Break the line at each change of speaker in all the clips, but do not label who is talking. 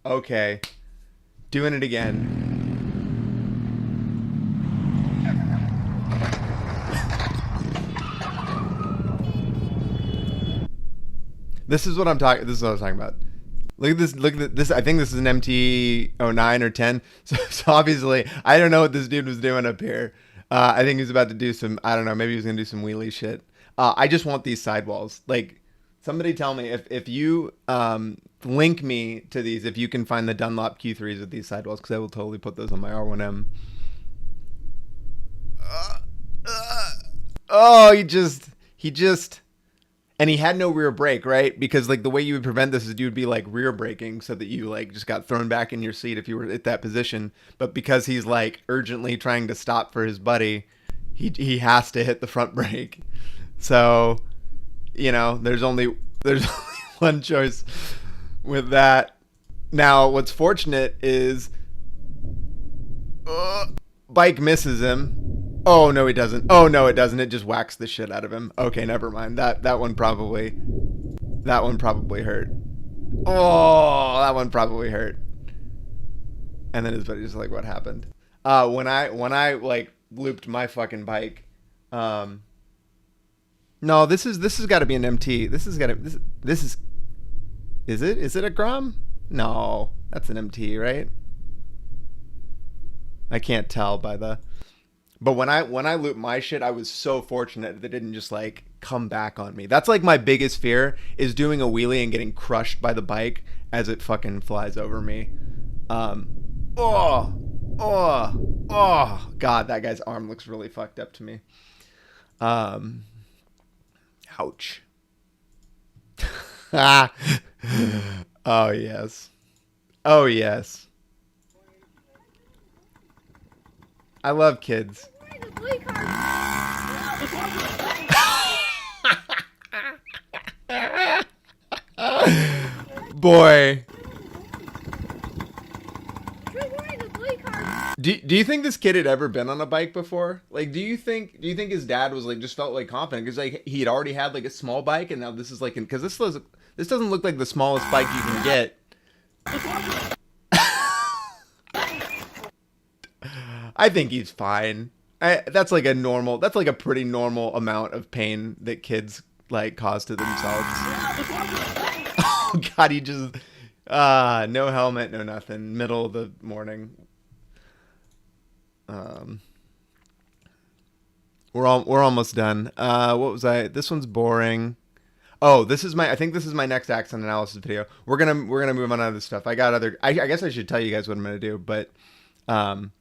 Okay. Doing it again. This is what I'm talking. This is what I was talking about. Look at this. Look at this. I think this is an MT-09 or 10. So obviously, I don't know what this dude was doing up here. I think he was about to do some. I don't know. Maybe he was gonna do some wheelie shit. I just want these sidewalls. Like, somebody tell me if you link me to these, if you can find the Dunlop Q3s with these sidewalls, because I will totally put those on my R1M. Oh, he just and he had no rear brake, right? Because like the way you would prevent this is you would be like rear braking so that you like just got thrown back in your seat if you were at that position. But because he's like urgently trying to stop for his buddy, he has to hit the front brake. So, there's only one choice with that. Now, what's fortunate is bike misses him. Oh no, it doesn't. Oh no, it doesn't. It just whacks the shit out of him. Okay, never mind. That one probably hurt. Oh, that one probably hurt. And then his buddy's like, "What happened?" When I like looped my fucking bike. No, this has got to be an MT. This is it a Grom? No, that's an MT, right? I can't tell by the. But when I looped my shit, I was so fortunate that it didn't just like come back on me. That's like my biggest fear is doing a wheelie and getting crushed by the bike as it fucking flies over me. Um, oh, God, that guy's arm looks really fucked up to me. Um, ouch. Ah. Oh yes. Oh yes. I love kids. Boy. Do you think this kid had ever been on a bike before? Like, do you think his dad was like just felt like confident because like he had already had like a small bike and now this is like because this doesn't look like the smallest bike you can get. I think he's fine. That's like a pretty normal amount of pain that kids like cause to themselves. Oh God, he just no helmet, no nothing, middle of the morning. Um, we're almost done. What was I? This one's boring. Oh, I think this is my next accident analysis video. We're gonna move on to other stuff. I got other. I guess I should tell you guys what I'm gonna do, but um,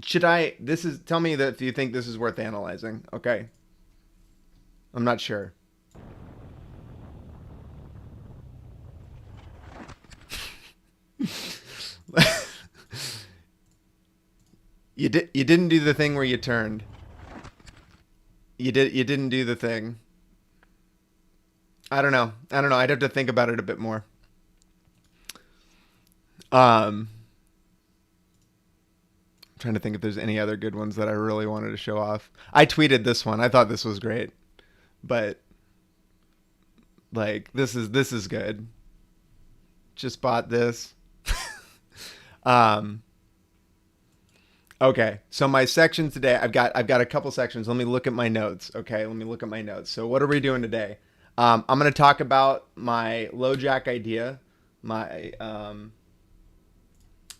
tell me that if you think this is worth analyzing. Okay. I'm not sure. You didn't do the thing where you turned. You didn't do the thing. I don't know. I'd have to think about it a bit more. I'm trying to think if there's any other good ones that I really wanted to show off. I tweeted this one. I thought this was great. But like this is good. Just bought this. um Okay, so my section today, I've got a couple sections. Let me look at my notes. Okay, let me look at my notes. So what are we doing today? I'm going to talk about my LowJack idea. I'm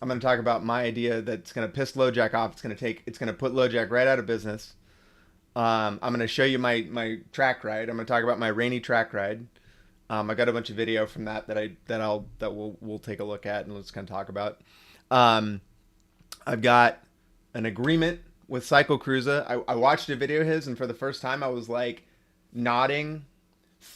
going to talk about my idea that's going to piss LowJack off. It's going to put LowJack right out of business. I'm going to show you my track ride. I'm going to talk about my rainy track ride. I got a bunch of video from that we'll take a look at and let's kind of talk about. I've got an agreement with CycleCruza. I watched a video of his, and for the first time, I was like nodding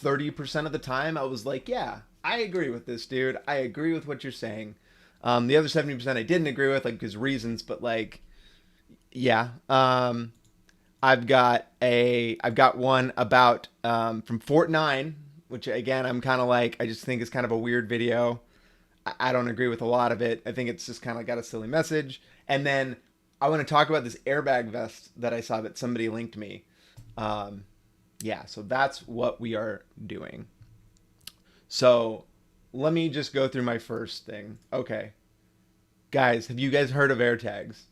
30% of the time. I was like, yeah, I agree with this, dude. I agree with what you're saying. The other 70% I didn't agree with, like his reasons, but like, yeah. I've got one about from Fortnine, which again, I'm kind of like, I just think is kind of a weird video. I don't agree with a lot of it. I think it's just kind of got a silly message. And then I want to talk about this airbag vest that I saw that somebody linked me. Yeah, so that's what we are doing. So let me just go through my first thing. Okay, guys, have you guys heard of AirTags?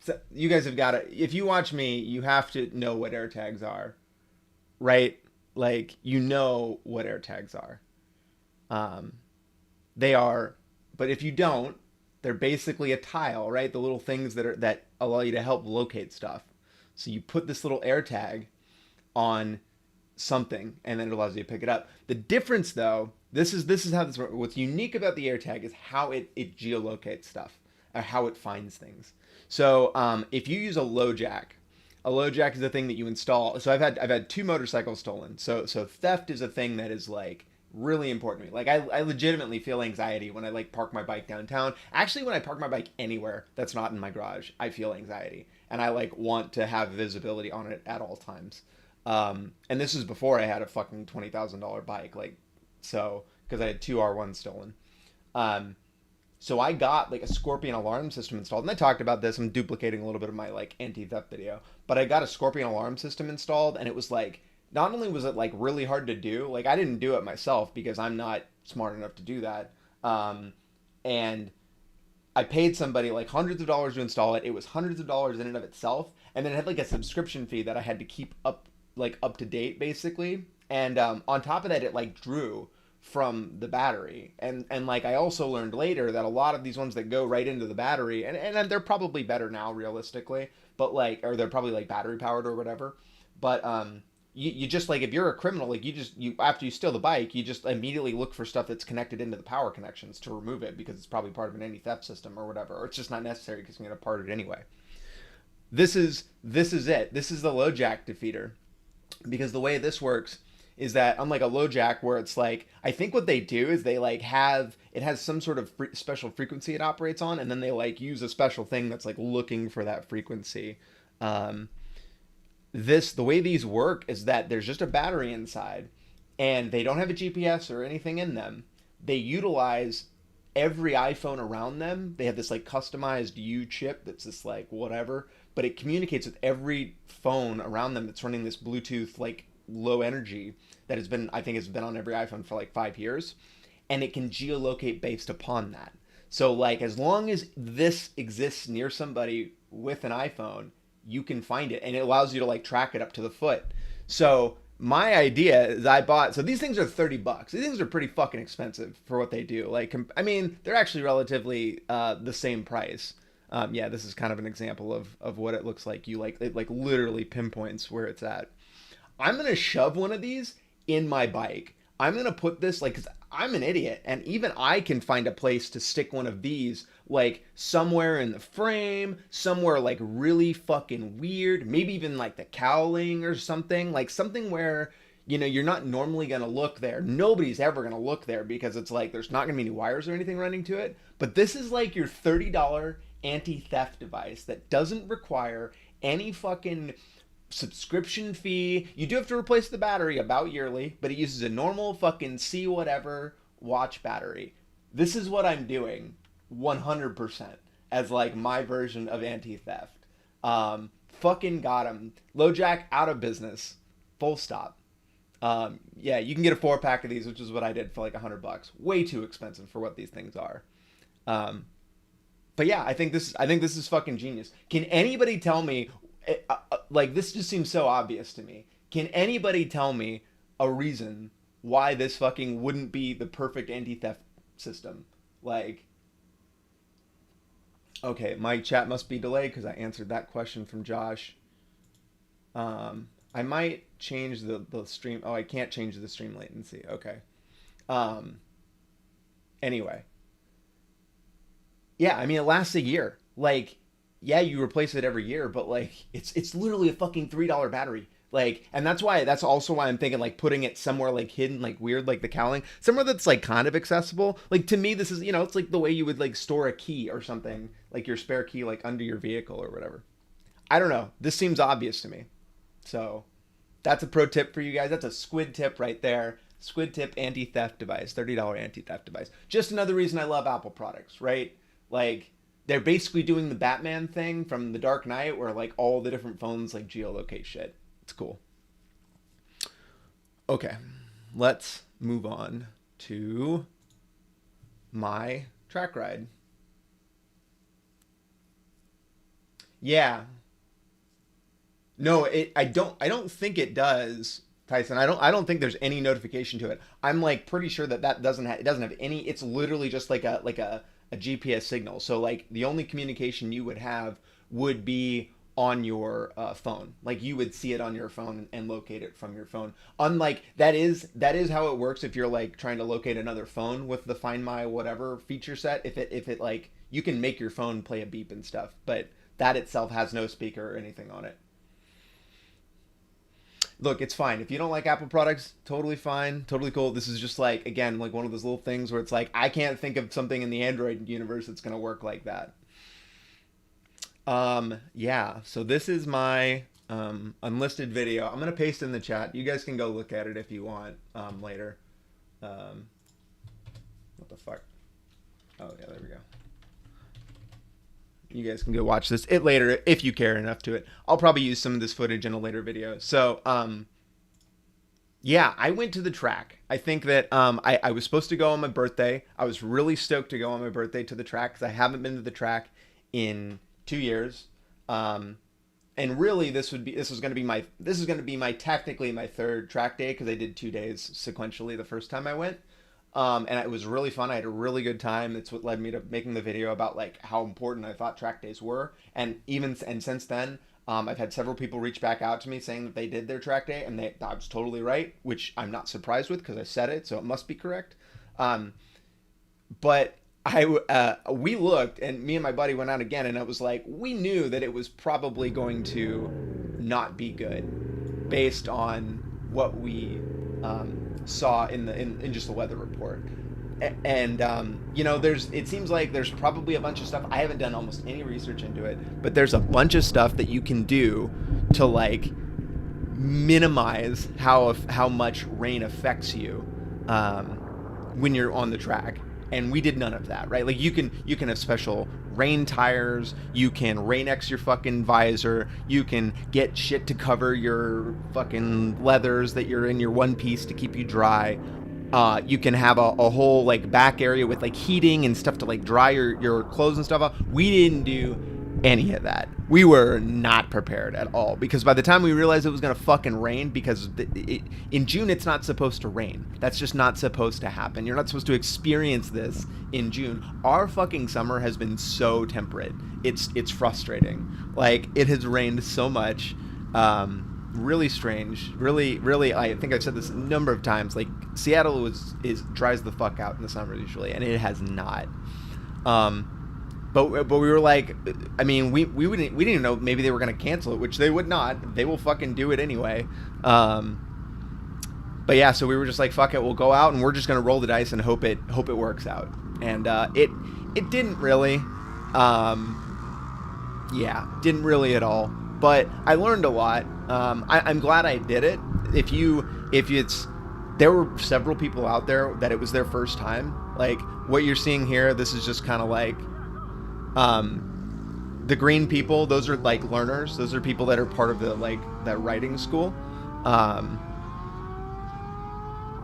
So you guys have got to. If you watch me, you have to know what AirTags are, right? Like you know what AirTags are. Um, they are, but if you don't, they're basically a tile, right? The little things that allow you to help locate stuff. So you put this little AirTag on something, and then it allows you to pick it up. The difference, though, this is how this works. What's unique about the AirTag is how it geolocates stuff, or how it finds things. So if you use a LowJack is a thing that you install. So I've had two motorcycles stolen. So theft is a thing that is like really important to me. Like I legitimately feel anxiety when I like park my bike downtown. Actually, when I park my bike anywhere that's not in my garage, I feel anxiety, and I like want to have visibility on it at all times. And this is before I had a fucking $20,000 bike, like, so because I had two R1s stolen. Um, so I got like a Scorpion alarm system installed, and I talked about this. I'm duplicating a little bit of my like anti-theft video, but I got a Scorpion alarm system installed, and it was like not only was it like really hard to do, like I didn't do it myself because I'm not smart enough to do that, and I paid somebody like hundreds of dollars to install it. It was hundreds of dollars in and of itself, and then it had like a subscription fee that I had to keep up to date basically. And on top of that, it like drew from the battery, and like I also learned later that a lot of these ones that go right into the battery, and they're probably better now realistically, but like, or they're probably like battery powered or whatever. But you just like, if you're a criminal, like you after you steal the bike, you just immediately look for stuff that's connected into the power connections to remove it because it's probably part of an anti-theft system or whatever, or it's just not necessary because you're gonna part it anyway. This is it. This is the LowJack defeater, because the way this works is that unlike a LowJack where it's like, I think what they do is they like have, it has some sort of special frequency it operates on, and then they like use a special thing that's like looking for that frequency. um, the way these work is that there's just a battery inside, and they don't have a GPS or anything in them. They utilize every iPhone around them. They have this like customized U chip that's this like whatever, but it communicates with every phone around them that's running this Bluetooth like low energy that has been, I think has been on every iPhone for like 5 years, and it can geolocate based upon that. So like as long as this exists near somebody with an iPhone, you can find it, and it allows you to like track it up to the foot. So my idea is I bought, so these things are $30. These things are pretty fucking expensive for what they do. Like I mean, they're actually relatively the same price. Yeah, this is kind of an example of what it looks like. You like, it like literally pinpoints where it's at. I'm gonna shove one of these in my bike. I'm gonna put this like, 'cause I'm an idiot, and even I can find a place to stick one of these like somewhere in the frame, somewhere like really fucking weird, maybe even like the cowling or something, like something where you're not normally gonna look there. Nobody's ever gonna look there because it's like there's not gonna be any wires or anything running to it. But this is like your $30 anti-theft device that doesn't require any fucking subscription fee. You do have to replace the battery about yearly, but it uses a normal fucking C whatever watch battery. This is what I'm doing 100% as like my version of anti-theft. Fucking got him. LowJack out of business. Full stop. Yeah, you can get a 4-pack of these, which is what I did for like $100. Way too expensive for what these things are. Um, but yeah, I think this is fucking genius. Can anybody tell me, like this just seems so obvious to me. Can anybody tell me a reason why this fucking wouldn't be the perfect anti-theft system? Like, okay, my chat must be delayed because I answered that question from Josh. I might change the stream. Oh, I can't change the stream latency. Okay. Um, anyway, yeah, I mean it lasts a year. Like, yeah, you replace it every year, but like it's literally a fucking $3 battery. Like, and that's also why I'm thinking like putting it somewhere like hidden, like weird, like the cowling, somewhere that's like kind of accessible. Like to me, this is, it's like the way you would like store a key or something, like your spare key, like under your vehicle or whatever. I don't know. This seems obvious to me. So that's a pro tip for you guys. That's a squid tip right there. Squid tip anti-theft device, $30 anti-theft device. Just another reason I love Apple products, right? Like they're basically doing the Batman thing from The Dark Knight where like all the different phones like geolocate shit. It's cool. Okay, let's move on to my track ride. Yeah. No, I don't think it does, Tyson. I don't think there's any notification to it. I'm like pretty sure that it doesn't have any. It's literally just like a GPS signal. So like the only communication you would have would be on your phone. Like you would see it on your phone and locate it from your phone. Unlike that is how it works if you're like trying to locate another phone with the Find My whatever feature set. If it like you can make your phone play a beep and stuff, but that itself has no speaker or anything on it. Look, it's fine. If you don't like Apple products, totally fine, totally cool. This is just like, again, like one of those little things where it's like, I can't think of something in the Android universe that's going to work like that. Yeah, so this is my unlisted video. I'm going to paste in the chat. You guys can go look at it if you want later. Um, what the fuck? Oh, yeah, there we go. You guys can go watch this it later if you care enough to it. I'll probably use some of this footage in a later video. So, yeah, I went to the track. I think that I was supposed to go on my birthday. I was really stoked to go on my birthday to the track because I haven't been to the track in 2 years. And really, this is going to be my technically my third track day because I did 2 days sequentially the first time I went. And it was really fun. I had a really good time. It's what led me to making the video about like how important I thought track days were. And since then, I've had several people reach back out to me saying that they did their track day and I was totally right, which I'm not surprised with because I said it, so it must be correct. But we looked, and me and my buddy went out again, and it was like we knew that it was probably going to not be good based on what we saw in just the weather report. And it seems like there's probably a bunch of stuff. I haven't done almost any research into it, but there's a bunch of stuff that you can do to like minimize how much rain affects you when you're on the track. And we did none of that, right? Like you can have special rain tires, you can rain-X your fucking visor, you can get shit to cover your fucking leathers that you're in your one piece to keep you dry. You can have a whole like back area with like heating and stuff to like dry your clothes and stuff up. We didn't do any of that. We were not prepared at all because by the time we realized it was gonna fucking rain, because in June it's not supposed to rain. That's just not supposed to happen. You're not supposed to experience this in June. Our fucking summer has been so temperate. It's frustrating. Like it has rained so much. Really strange. Really. I think I've said this a number of times. Like Seattle dries the fuck out in the summer usually, and it has not. But we were like, I mean, we didn't even know maybe they were gonna cancel it, which they would not. They will fucking do it anyway. But yeah, so we were just like, fuck it, we'll go out and we're just gonna roll the dice and hope it works out. And it didn't really. Yeah, didn't really at all. But I learned a lot. I'm glad I did it. There were several people out there that it was their first time. Like what you're seeing here, this is just kind of like. The green people, those are like learners. Those are people that are part of that writing school.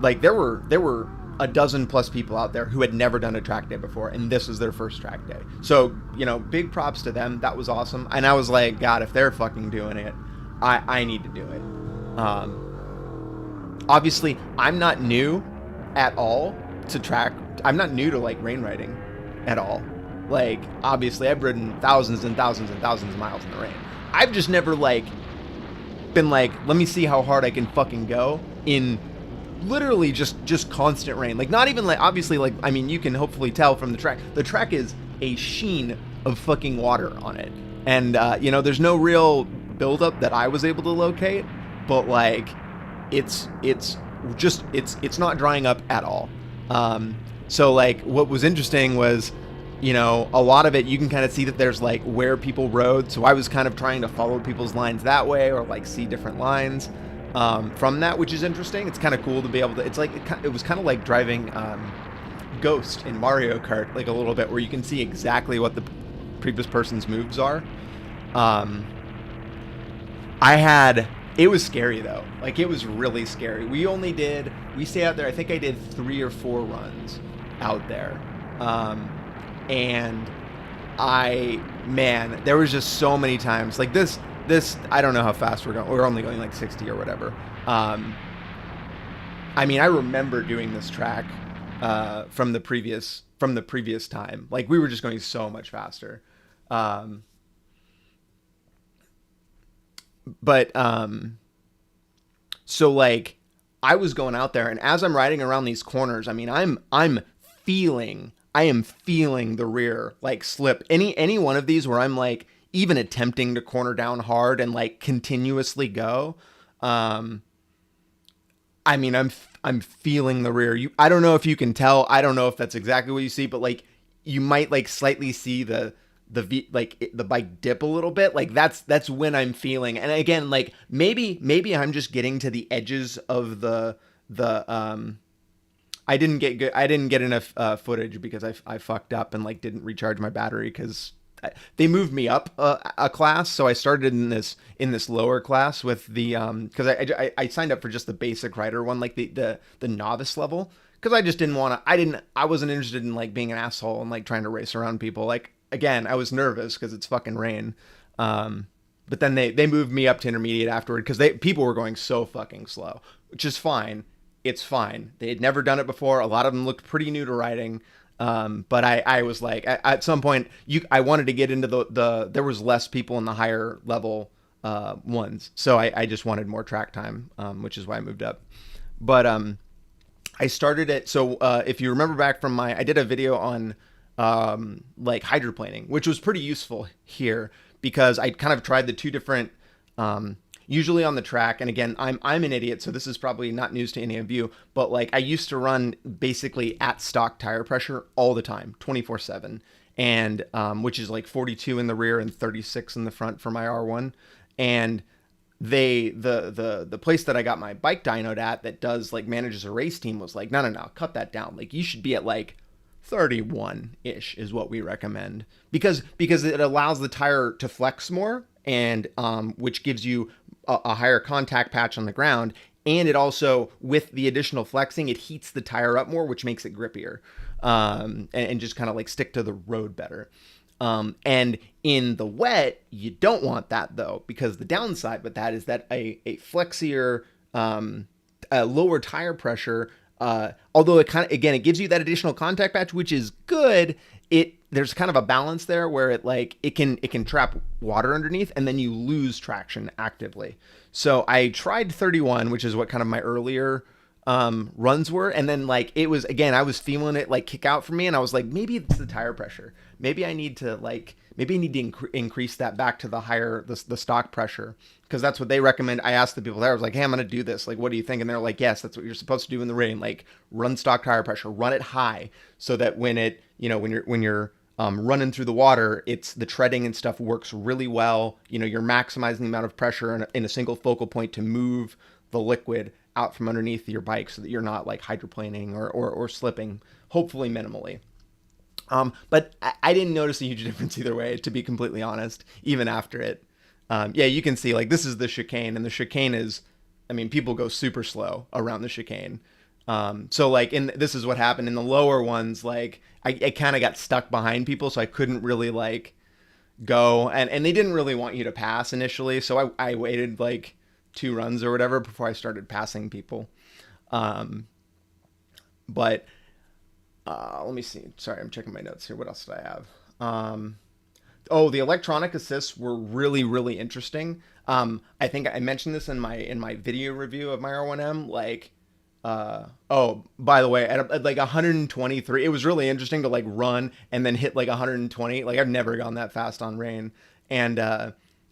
Like there were a dozen plus people out there who had never done a track day before, and this was their first track day. So, big props to them. That was awesome. And I was like, God, if they're fucking doing it, I need to do it. Obviously, I'm not new at all to track. I'm not new to like rain riding at all. Like, obviously, I've ridden thousands and thousands and thousands of miles in the rain. I've just never, like, been like, let me see how hard I can fucking go in literally just constant rain. Like, not even, like, obviously, like, I mean, you can hopefully tell from the track. The track is a sheen of fucking water on it. And, there's no real buildup that I was able to locate. But, like, it's not drying up at all. So, like, what was interesting was... a lot of it, you can kind of see that there's like where people rode. So I was kind of trying to follow people's lines that way or like see different lines from that, which is interesting. It's kind of cool to be able to, it's like, it was kind of like driving Ghost in Mario Kart, like a little bit where you can see exactly what the previous person's moves are. It was scary though. Like it was really scary. We stayed out there. I think I did 3 or 4 runs out there. Um, and man, there was just so many times like this. I don't know how fast we're going. We're only going like 60 or whatever. Um, I mean, I remember doing this track from the previous time. Like we were just going so much faster. Um, but So like I was going out there, and as I'm riding around these corners, I mean I am feeling the rear like slip. Any one of these where I'm like even attempting to corner down hard and like continuously go. Um I mean I'm feeling the rear. I don't know if you can tell. I don't know if that's exactly what you see, but like you might like slightly see the bike dip a little bit. Like that's when I'm feeling. And again, like maybe I'm just getting to the edges of the I didn't get enough footage because I fucked up and like didn't recharge my battery because they moved me up a class. So I started in this lower class with the because I signed up for just the basic rider one, like the novice level, because I just didn't want to. I wasn't interested in like being an asshole and like trying to race around people. Like again, I was nervous because it's fucking rain. But then they moved me up to intermediate afterward because people were going so fucking slow, which is fine. It's fine. They had never done it before. A lot of them looked pretty new to riding. But I was like, at some point, I wanted to get into there was less people in the higher level ones. So I just wanted more track time, which is why I moved up. But I started it. So if you remember back from I did a video on like hydroplaning, which was pretty useful here because I kind of tried the two different usually on the track. And again, I'm an idiot, so this is probably not news to any of you, but like I used to run basically at stock tire pressure all the time, 24/7, and which is like 42 in the rear and 36 in the front for my R1. And the place that I got my bike dynoed at that does like manages a race team was like, no, cut that down. Like you should be at like 31-ish is what we recommend because it allows the tire to flex more, and which gives you a higher contact patch on the ground, and it also, with the additional flexing, it heats the tire up more, which makes it grippier, and just kind of like stick to the road better. And in the wet, you don't want that though, because the downside with that is that a flexier, a lower tire pressure, although it kind of, again, it gives you that additional contact patch, which is good. There's kind of a balance there where it can trap water underneath, and then you lose traction actively. So I tried 31, which is what kind of my earlier runs were, and then like it was, again, I was feeling it like kick out for me, and I was like, maybe it's the tire pressure. Maybe I need to increase that back to the higher the stock pressure, because that's what they recommend. I asked the people there, I was like, hey, I'm gonna do this, like what do you think? And they're like, yes, that's what you're supposed to do in the rain, like run stock tire pressure, run it high, so that when it, when you're running through the water, it's the treading and stuff works really well. You're maximizing the amount of pressure in a single focal point to move the liquid out from underneath your bike, so that you're not like hydroplaning or slipping, hopefully minimally. But I didn't notice a huge difference either way, to be completely honest, even after it. Yeah, you can see like this is the chicane, and the chicane is, I mean, people go super slow around the chicane. So like this is what happened in the lower ones. Like I kind of got stuck behind people, so I couldn't really like go, and they didn't really want you to pass initially. So I waited like 2 runs or whatever before I started passing people. But let me see. Sorry, I'm checking my notes here. What else did I have? Oh, the electronic assists were really, really interesting. I think I mentioned this in my video review of my R1M. Like, oh, by the way, at like 123, it was really interesting to like run and then hit like 120. Like I've never gone that fast on rain, and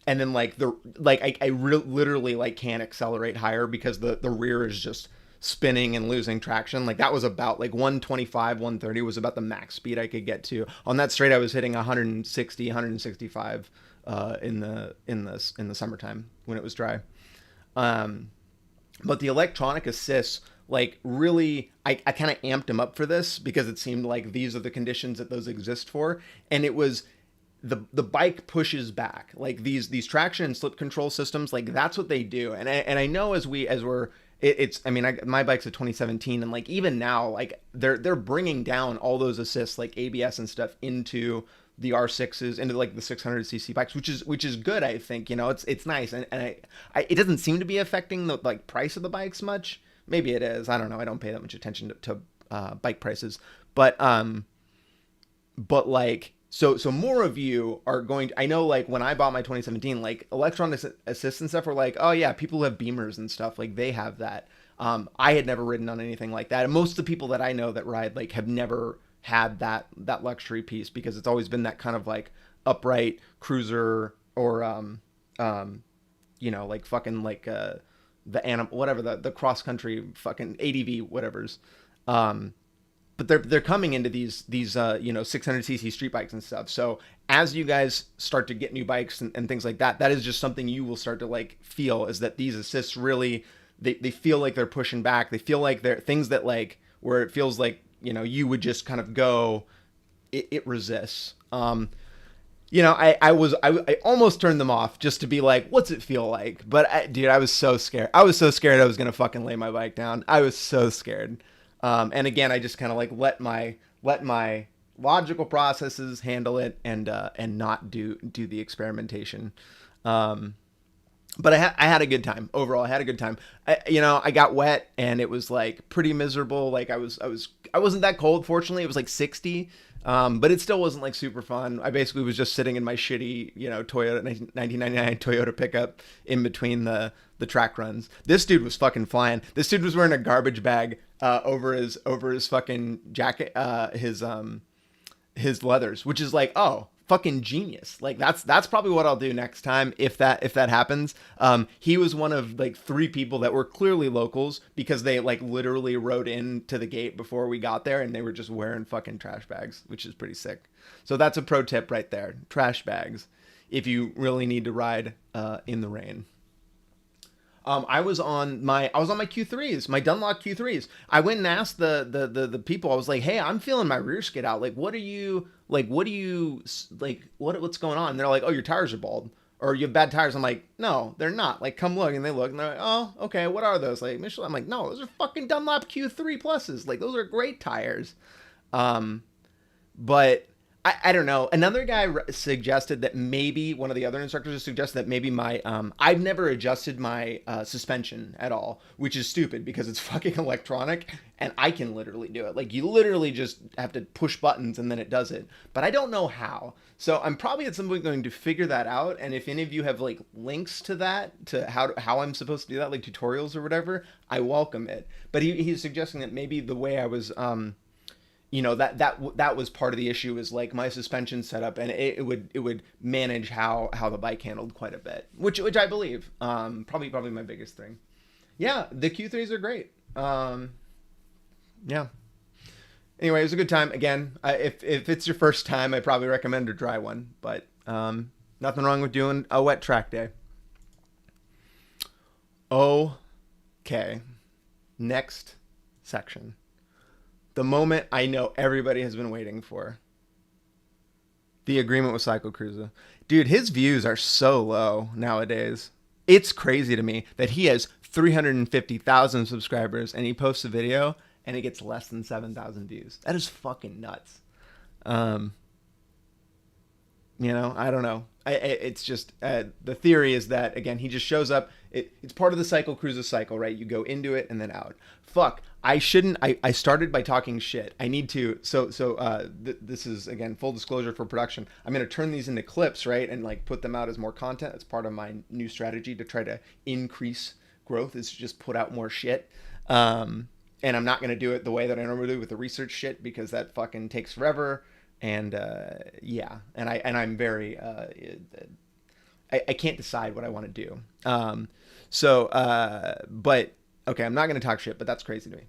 then like literally like can't accelerate higher because the rear is just spinning and losing traction. Like that was about like 125, 130 was about the max speed I could get to. On that straight, I was hitting 160, 165 in the summertime when it was dry. But the electronic assists, like really, I kind of amped them up for this because it seemed like these are the conditions that those exist for. And it was the bike pushes back, like these traction and slip control systems, like that's what they do. And I know as we're it's I mean my bike's a 2017, and like even now like they're bringing down all those assists like ABS and stuff into the R6s, into like the 600cc bikes, which is good. I think, it's nice, and it doesn't seem to be affecting the like price of the bikes much. Maybe it is, I don't know, I don't pay that much attention to bike prices, but like, so more of you are going to, I know, like when I bought my 2017, like electronic assist and stuff were like, oh yeah, people who have Beamers and stuff, like they have that. I had never ridden on anything like that, and most of the people that I know that ride like have never had that luxury piece, because it's always been that kind of like upright cruiser, or like fucking like the animal, whatever, the cross country fucking ADV whatever's. But they're coming into these 600cc street bikes and stuff. So as you guys start to get new bikes and things like that, that is just something you will start to like feel, is that these assists really, they feel like they're pushing back. They feel like they're things that like, where it feels like, you would just kind of go, it resists. I almost turned them off just to be like, what's it feel like? But dude, I was so scared. I was gonna fucking lay my bike down. I was so scared. And again, I just kind of like let my logical processes handle it, and not do the experimentation. But I had a good time overall. I had a good time. I got wet, and it was like pretty miserable. Like I wasn't that cold. Fortunately, it was like 60. But it still wasn't like super fun. I basically was just sitting in my shitty, Toyota 1999 Toyota pickup in between the track runs. This dude was fucking flying. This dude was wearing a garbage bag over his fucking jacket, his leathers, which is like, oh, fucking genius. Like that's probably what I'll do next time if that happens. He was one of like 3 people that were clearly locals, because they like literally rode into the gate before we got there, and they were just wearing fucking trash bags, which is pretty sick. So that's a pro tip right there: trash bags, if you really need to ride in the rain. I was on my Q3s, my Dunlop Q3s. I went and asked the people. I was like, "Hey, I'm feeling my rear skid out. Like, what's going on?" And they're like, "Oh, your tires are bald, or you have bad tires." I'm like, "No, they're not. Like, come look." And they look, and they're like, "Oh, okay. What are those? Like Michelin?" I'm like, "No, those are fucking Dunlop Q3 pluses. Like, those are great tires." But I don't know. Another guy suggested that maybe, one of the other instructors suggested that maybe my I've never adjusted my suspension at all, which is stupid because it's fucking electronic and I can literally do it. Like, you literally just have to push buttons and then it does it. But I don't know how. So I'm probably at some point going to figure that out. And if any of you have like links to that, to how I'm supposed to do that, like tutorials or whatever, I welcome it. But he's suggesting that maybe the way I was that was part of the issue, is like my suspension setup, and it would manage how the bike handled quite a bit, which I believe probably my biggest thing. Yeah, the Q3s are great. Yeah. Anyway, it was a good time. Again, if it's your first time, I probably recommend a dry one, but nothing wrong with doing a wet track day. Okay, next section. The moment I know everybody has been waiting for. The agreement with CycleCruza. Dude, his views are so low nowadays. It's crazy to me that he has 350,000 subscribers and he posts a video and it gets less than 7,000 views. That is fucking nuts. I don't know. It's just, the theory is that, again, he just shows up. It's part of the CycleCruza cycle, right? You go into it and then out. Fuck. I shouldn't. I started by talking shit. I need to. This is, again, full disclosure for production. I'm going to turn these into clips, right? And like put them out as more content. It's part of my new strategy to try to increase growth, is to just put out more shit. And I'm not going to do it the way that I normally do with the research shit, because that fucking takes forever. And yeah, and I'm very I can't decide what I want to do. But okay, I'm not going to talk shit, but that's crazy to me.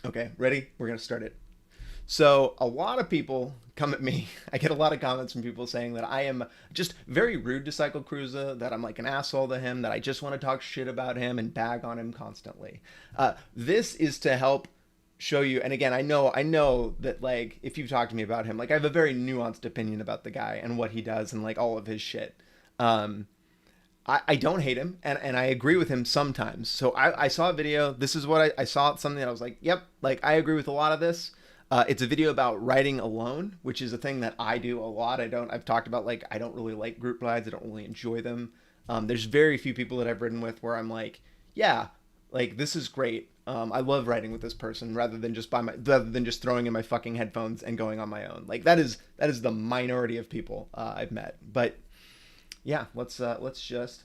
Okay, ready? We're going to start it. So a lot of people come at me. I get a lot of comments from people saying that I am just very rude to CycleCruza, that I'm like an asshole to him, that I just want to talk shit about him and bag on him constantly. This is to help show you, and again, I know that, like, if you've talked to me about him, like, I have a very nuanced opinion about the guy and what he does and like all of his shit. I don't hate him, and I agree with him sometimes. So I saw a video. This is what I saw something that I was like, yep, like I agree with a lot of this. It's a video about riding alone, which is a thing that I do a lot. I've talked about, like, I don't really like group rides. I don't really enjoy them. There's very few people that I've ridden with where I'm like, yeah, like this is great. I love riding with this person rather than just throwing in my fucking headphones and going on my own. Like that is the minority of people I've met. But yeah, let's just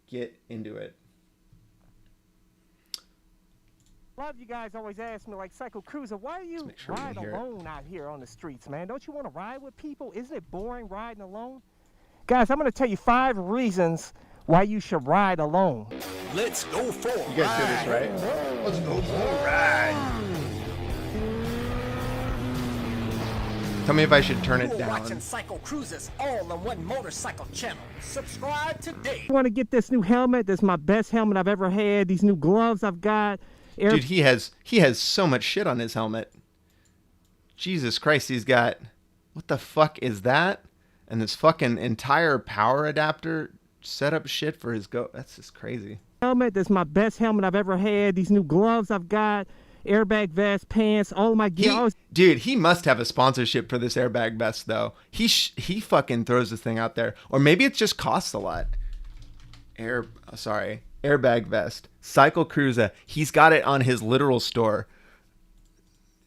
get into it.
A lot of you guys always ask me, like, CycleCruza, why do you ride alone out here on the streets, man? Don't you want to ride with people? Isn't it boring riding alone? Guys, I'm going to tell you 5 reasons why you should ride alone.
Let's go for a ride.
You guys do this, right?
Let's go for a ride.
Tell me if I should turn it
You're
down.
watching CycleCruzas all on one motorcycle channel. Subscribe today.
I want to get this new helmet. This is my best helmet I've ever had. These new gloves I've got.
Dude, he has so much shit on his helmet. Jesus Christ, he's got, what the fuck is that? And this fucking entire power adapter setup shit for his go. That's just crazy.
Helmet. This is my best helmet I've ever had. These new gloves I've got. Airbag vest, pants, all of my gear.
Dude, he must have a sponsorship for this airbag vest, though. He fucking throws this thing out there. Or maybe it just costs a lot. Airbag vest. CycleCruza. He's got it on his literal store.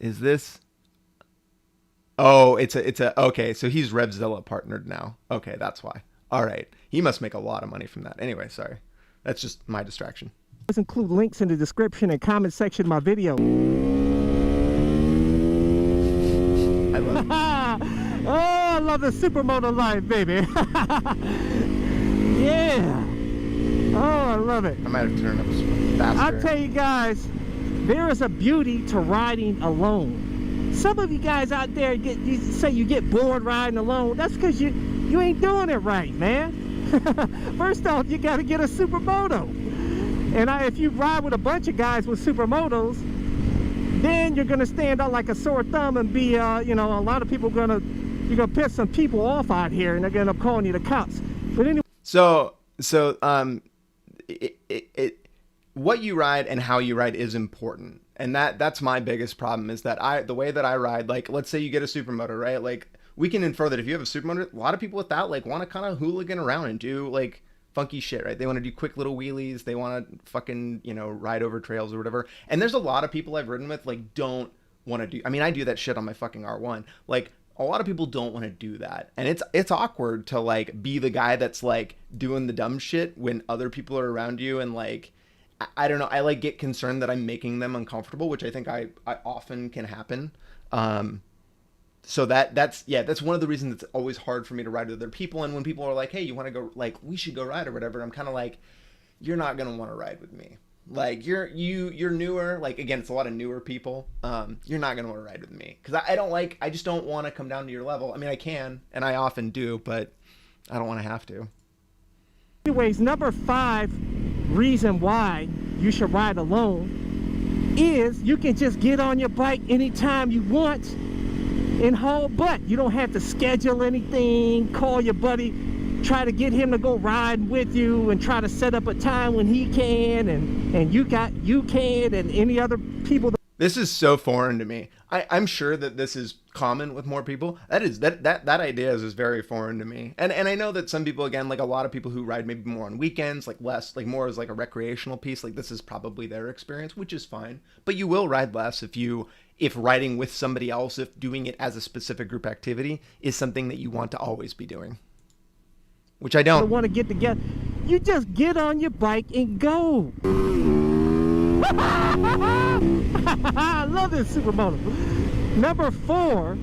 Is this? Oh, it's a okay, so he's Revzilla partnered now. Okay, that's why. All right. He must make a lot of money from that. Anyway, sorry. That's just my distraction.
Let's include links in the description and comment section of my video.
I love it.
Oh, I love the supermoto life, baby. Yeah. Oh, I love it.
I might have to turn up faster.
I'll tell you guys, there is a beauty to riding alone. Some of you guys out there you say you get bored riding alone. That's because you ain't doing it right, man. First off, you got to get a supermoto. And if you ride with a bunch of guys with supermotos, then you're gonna stand out like a sore thumb and be, you know, a lot of people you're gonna piss some people off out here, and they're gonna end up calling you the cops. But anyway.
So what you ride and how you ride is important, and that's my biggest problem is that the way that I ride, like, let's say you get a supermoto, right? Like, we can infer that if you have a supermoto, a lot of people with that, like, want to kind of hooligan around and do, like, funky shit, right? They want to do quick little wheelies. They want to fucking, you know, ride over trails or whatever. And there's a lot of people I've ridden with, like, don't want to do, I mean, I do that shit on my fucking R1. Like, a lot of people don't want to do that. And it's awkward to, like, be the guy that's, like, doing the dumb shit when other people are around you. And, like, I don't know, I, like, get concerned that I'm making them uncomfortable, which I think I often can happen. So that's one of the reasons it's always hard for me to ride with other people. And when people are like, hey, you want to go, like, we should go ride or whatever, I'm kind of like, you're not going to want to ride with me. Like, you're newer. Like, again, it's a lot of newer people. You're not going to want to ride with me. Because I just don't want to come down to your level. I mean, I can, and I often do, but I don't want to have to.
Anyways, number 5 reason why you should ride alone is you can just get on your bike anytime you want and haul butt. You don't have to schedule anything, call your buddy, try to get him to go ride with you and try to set up a time when he can and you can and any other people.
This is so foreign to me. I'm sure that this is common with more people. That idea is very foreign to me. And I know that some people, again, like a lot of people who ride maybe more on weekends, like less, like more as like a recreational piece, like this is probably their experience, which is fine. But you will ride less if riding with somebody else, if doing it as a specific group activity is something that you want to always be doing. Which I don't.
Want to get together. You just get on your bike and go. I love this supermoto. Number 4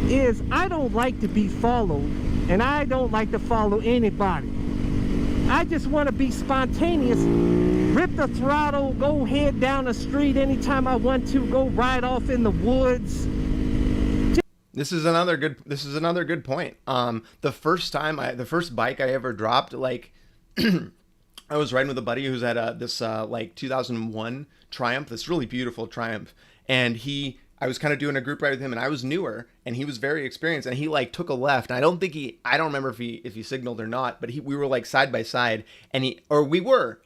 is I don't like to be followed, and I don't like to follow anybody. I just want to be spontaneous, rip the throttle, go head down the street anytime I want to, go ride off in the woods.
This is another good point. The first bike I ever dropped, like, I was riding with a buddy who's at this like 2001 Triumph, this really beautiful Triumph, and I was kind of doing a group ride with him, and I was newer, and he was very experienced, and he like took a left, and I don't remember if he signaled or not, but we were like side by side, and we were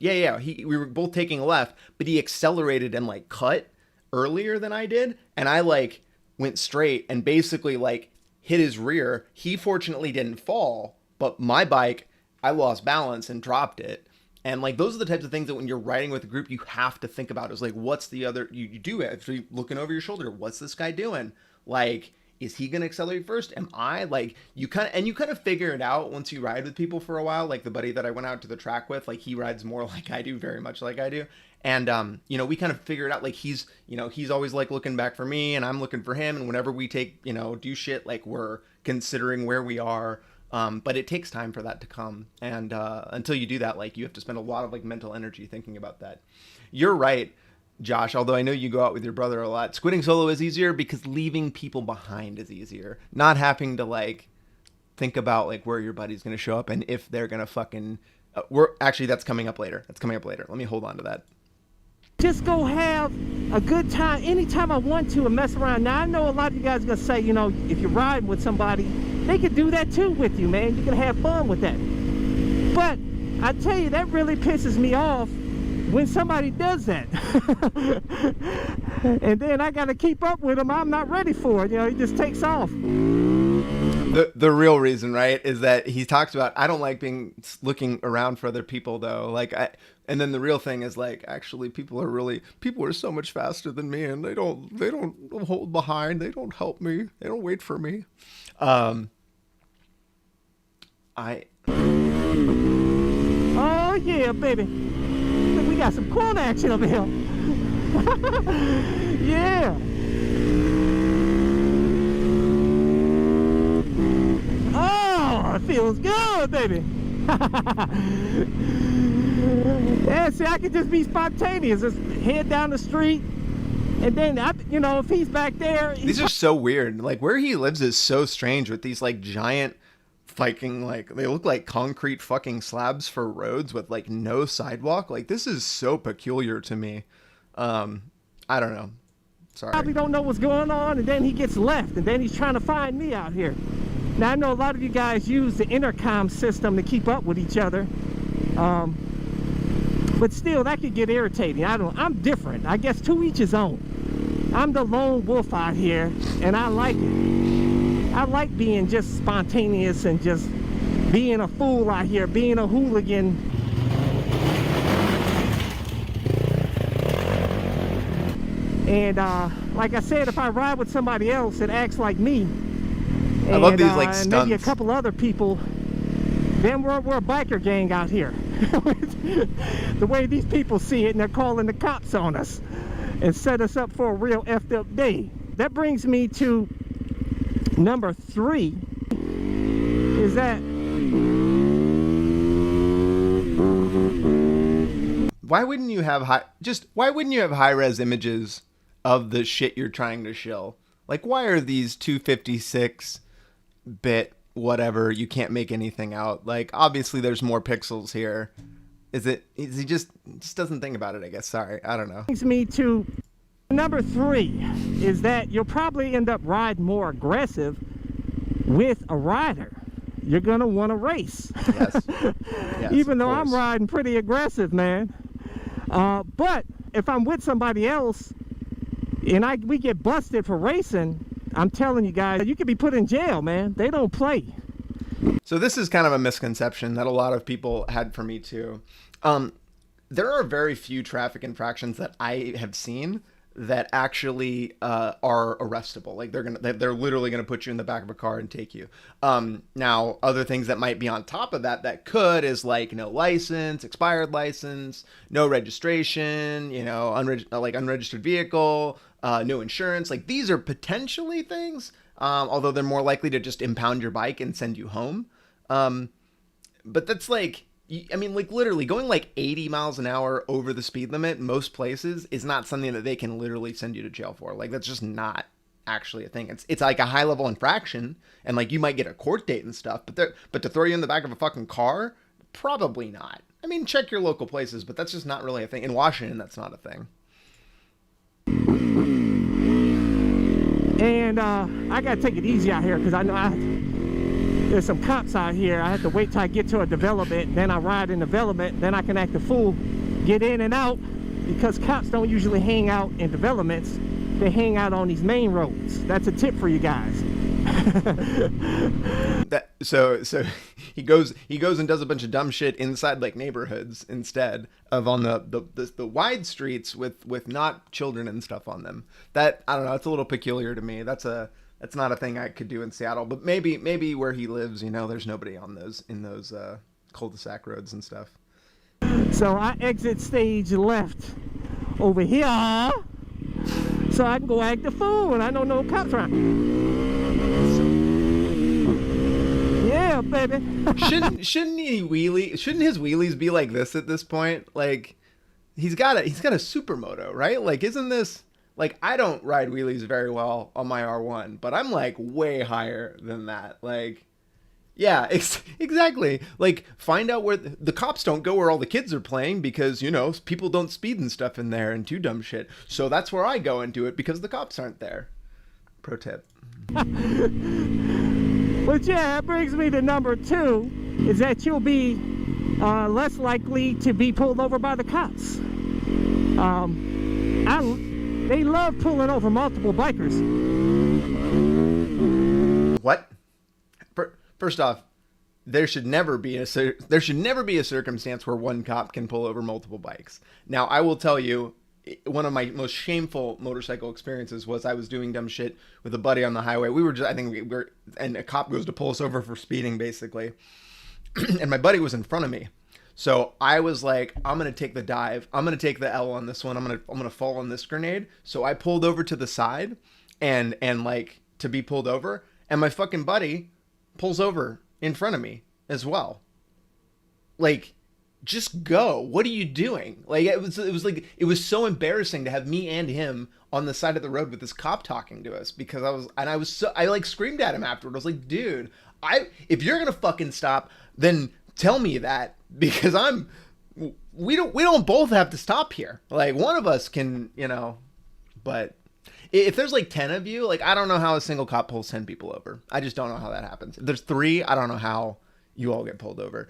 both taking a left, but he accelerated and like cut earlier than I did, and I like went straight and basically like hit his rear. He fortunately didn't fall, but my bike, I lost balance and dropped it. And like those are the types of things that when you're riding with a group, you have to think about. Is like, what's the other? You do it actually looking over your shoulder. What's this guy doing? Like, is he gonna accelerate first? Am I? Like, you kind of figure it out once you ride with people for a while. Like the buddy that I went out to the track with, like he rides more like I do, very much like I do. And we kind of figure it out. Like he's always like looking back for me, and I'm looking for him. And whenever we take do shit, like we're considering where we are. But it takes time for that to come. And until you do that, like you have to spend a lot of like mental energy thinking about that. You're right, Josh, although I know you go out with your brother a lot. Squidding solo is easier because leaving people behind is easier. Not having to like think about like where your buddy's going to show up and if they're going to fucking that's coming up later. Let me hold on to that.
Just go have a good time anytime I want to and mess around. Now, I know a lot of you guys are going to say, if you're riding with somebody, they could do that too with you, man. You can have fun with that. But I tell you, that really pisses me off when somebody does that. And then I got to keep up with them. I'm not ready for it. He just takes off.
The real reason, right, is that he talks about, I don't like looking around for other people though. And then the real thing is like, actually people are so much faster than me, and they don't hold behind. They don't help me. They don't wait for me. Oh
yeah, baby. We got some corn action over here. Yeah. Oh, it feels good, baby. Yeah, see, I can just be spontaneous. Just head down the street, and then if he's back there.
These are so weird. Like where he lives is so strange with these like giant fucking, like they look like concrete fucking slabs for roads with like no sidewalk. Like this is so peculiar to me. I don't know. Sorry.
Probably don't know what's going on, and then he gets left, and then he's trying to find me out here. Now I know a lot of you guys use the intercom system to keep up with each other, but still that could get irritating. I'm different. I guess to each his own. I'm the lone wolf out here, and I like it. I like being just spontaneous and just being a fool out here, being a hooligan. And like I said, if I ride with somebody else that acts like me,
I love these like stunts.
Maybe a couple other people, then we're a biker gang out here. The way these people see it, and they're calling the cops on us and set us up for a real effed up day. That brings me to number 3, is that
why wouldn't you have high-res images of the shit you're trying to shill? Like, why are these 256-bit whatever, you can't make anything out? Like, obviously there's more pixels here. Is he just doesn't think about it, I guess. Sorry, I don't know.
Brings me to number 3, is that you'll probably end up riding more aggressive with a rider. You're gonna want to race.
Yes. Yes,
even though I'm riding pretty aggressive, man. But if I'm with somebody else and we get busted for racing, I'm telling you guys, you could be put in jail, man. They don't play.
So this is kind of a misconception that a lot of people had for me too. There are very few traffic infractions that I have seen that actually are arrestable. Like they're literally gonna put you in the back of a car and take you. Now other things that might be on top of that could is like no license, expired license, no registration, unregistered vehicle, no insurance. Like these are potentially things, although they're more likely to just impound your bike and send you home. But that's like, literally going like 80 miles an hour over the speed limit most places is not something that they can literally send you to jail for. Like that's just not actually a thing. It's like a high level infraction, and like you might get a court date and stuff, but to throw you in the back of a fucking car, probably not. Check your local places, but that's just not really a thing. In Washington, that's not a thing.
And I gotta take it easy out here because I know there's some cops out here. I have to wait till I get to a development, then I ride in development, then I can act a fool, get in and out, because cops don't usually hang out in developments. They hang out on these main roads. That's a tip for you guys.
So he goes and does a bunch of dumb shit inside like neighborhoods instead of on the wide streets with not children and stuff on them. That, I don't know, it's a little peculiar to me. That's not a thing I could do in Seattle, but maybe where he lives, you know, there's nobody on those cul-de-sac roads and stuff.
So I exit stage left over here so I can go act the fool and I don't know cops around. Yeah, baby.
Shouldn't his wheelies be like this at this point? Like he's got a supermoto, right? Like, isn't this like, I don't ride wheelies very well on my R1, but I'm like way higher than that. Like, yeah, exactly. Like, find out where the cops don't go where all the kids are playing because, you know, people don't speed and stuff in there and do dumb shit. So that's where I go and do it because the cops aren't there. Pro tip.
But yeah, that brings me to number 2, is that you'll be less likely to be pulled over by the cops. They love pulling over multiple bikers.
What? First off, there should never be a circumstance where one cop can pull over multiple bikes. Now, I will tell you, one of my most shameful motorcycle experiences was I was doing dumb shit with a buddy on the highway. And a cop goes to pull us over for speeding, basically. And my buddy was in front of me. So I was like, I'm going to take the dive. I'm going to take the L on this one. I'm going to fall on this grenade. So I pulled over to the side and like to be pulled over. And my fucking buddy pulls over in front of me as well. Like, just go. What are you doing? Like, it was so embarrassing to have me and him on the side of the road with this cop talking to us because I like screamed at him afterward. I was like, dude, if you're going to fucking stop, then tell me that, because we don't both have to stop here. Like, one of us can, you know, but if there's like 10 of you, like, I don't know how a single cop pulls 10 people over. I just don't know how that happens. If there's 3, I don't know how you all get pulled over.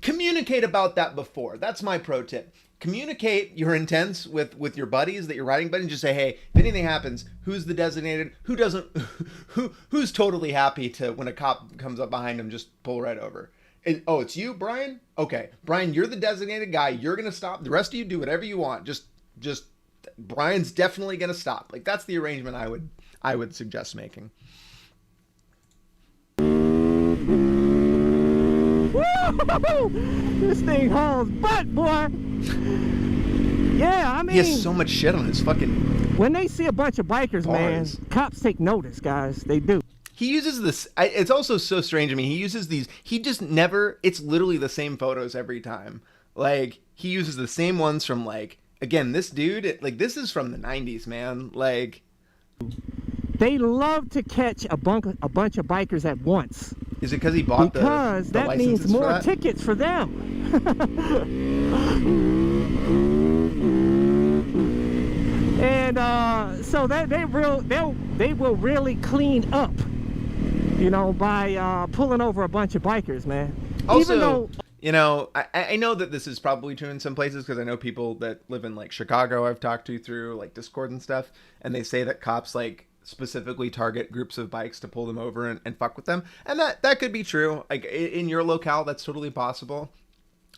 Communicate about that before. That's my pro tip. Communicate your intents with your buddies that you're riding buddies. Just say, hey, if anything happens, who's the designated? Who doesn't? Who's totally happy to, when a cop comes up behind him, just pull right over? It's you, Brian? Okay, Brian, you're the designated guy. You're gonna stop. The rest of you do whatever you want. Just Brian's definitely gonna stop. Like, that's the arrangement I would suggest making.
This thing hauls butt, boy. Yeah, I mean,
he has so much shit on his fucking.
When they see a bunch of bikers,
bars.
man, cops take notice, guys. They do.
He uses this. It's also so strange to me. He uses these. He just never. It's literally the same photos every time. Like, he uses the same ones from, like, again, this dude. Like, this is from the 90s, man. Like,
they love to catch a bunch of bikers at once.
Is it because he bought
because
the
that means
licenses
more tickets for them. And so that they will really clean up, you know, by pulling over a bunch of bikers, man.
Also,
even though,
you know, I know that this is probably true in some places because I know people that live in, like, Chicago I've talked to through, like, Discord and stuff, and they say that cops, like, specifically target groups of bikes to pull them over and fuck with them, and that could be true. Like, in your locale, that's totally possible.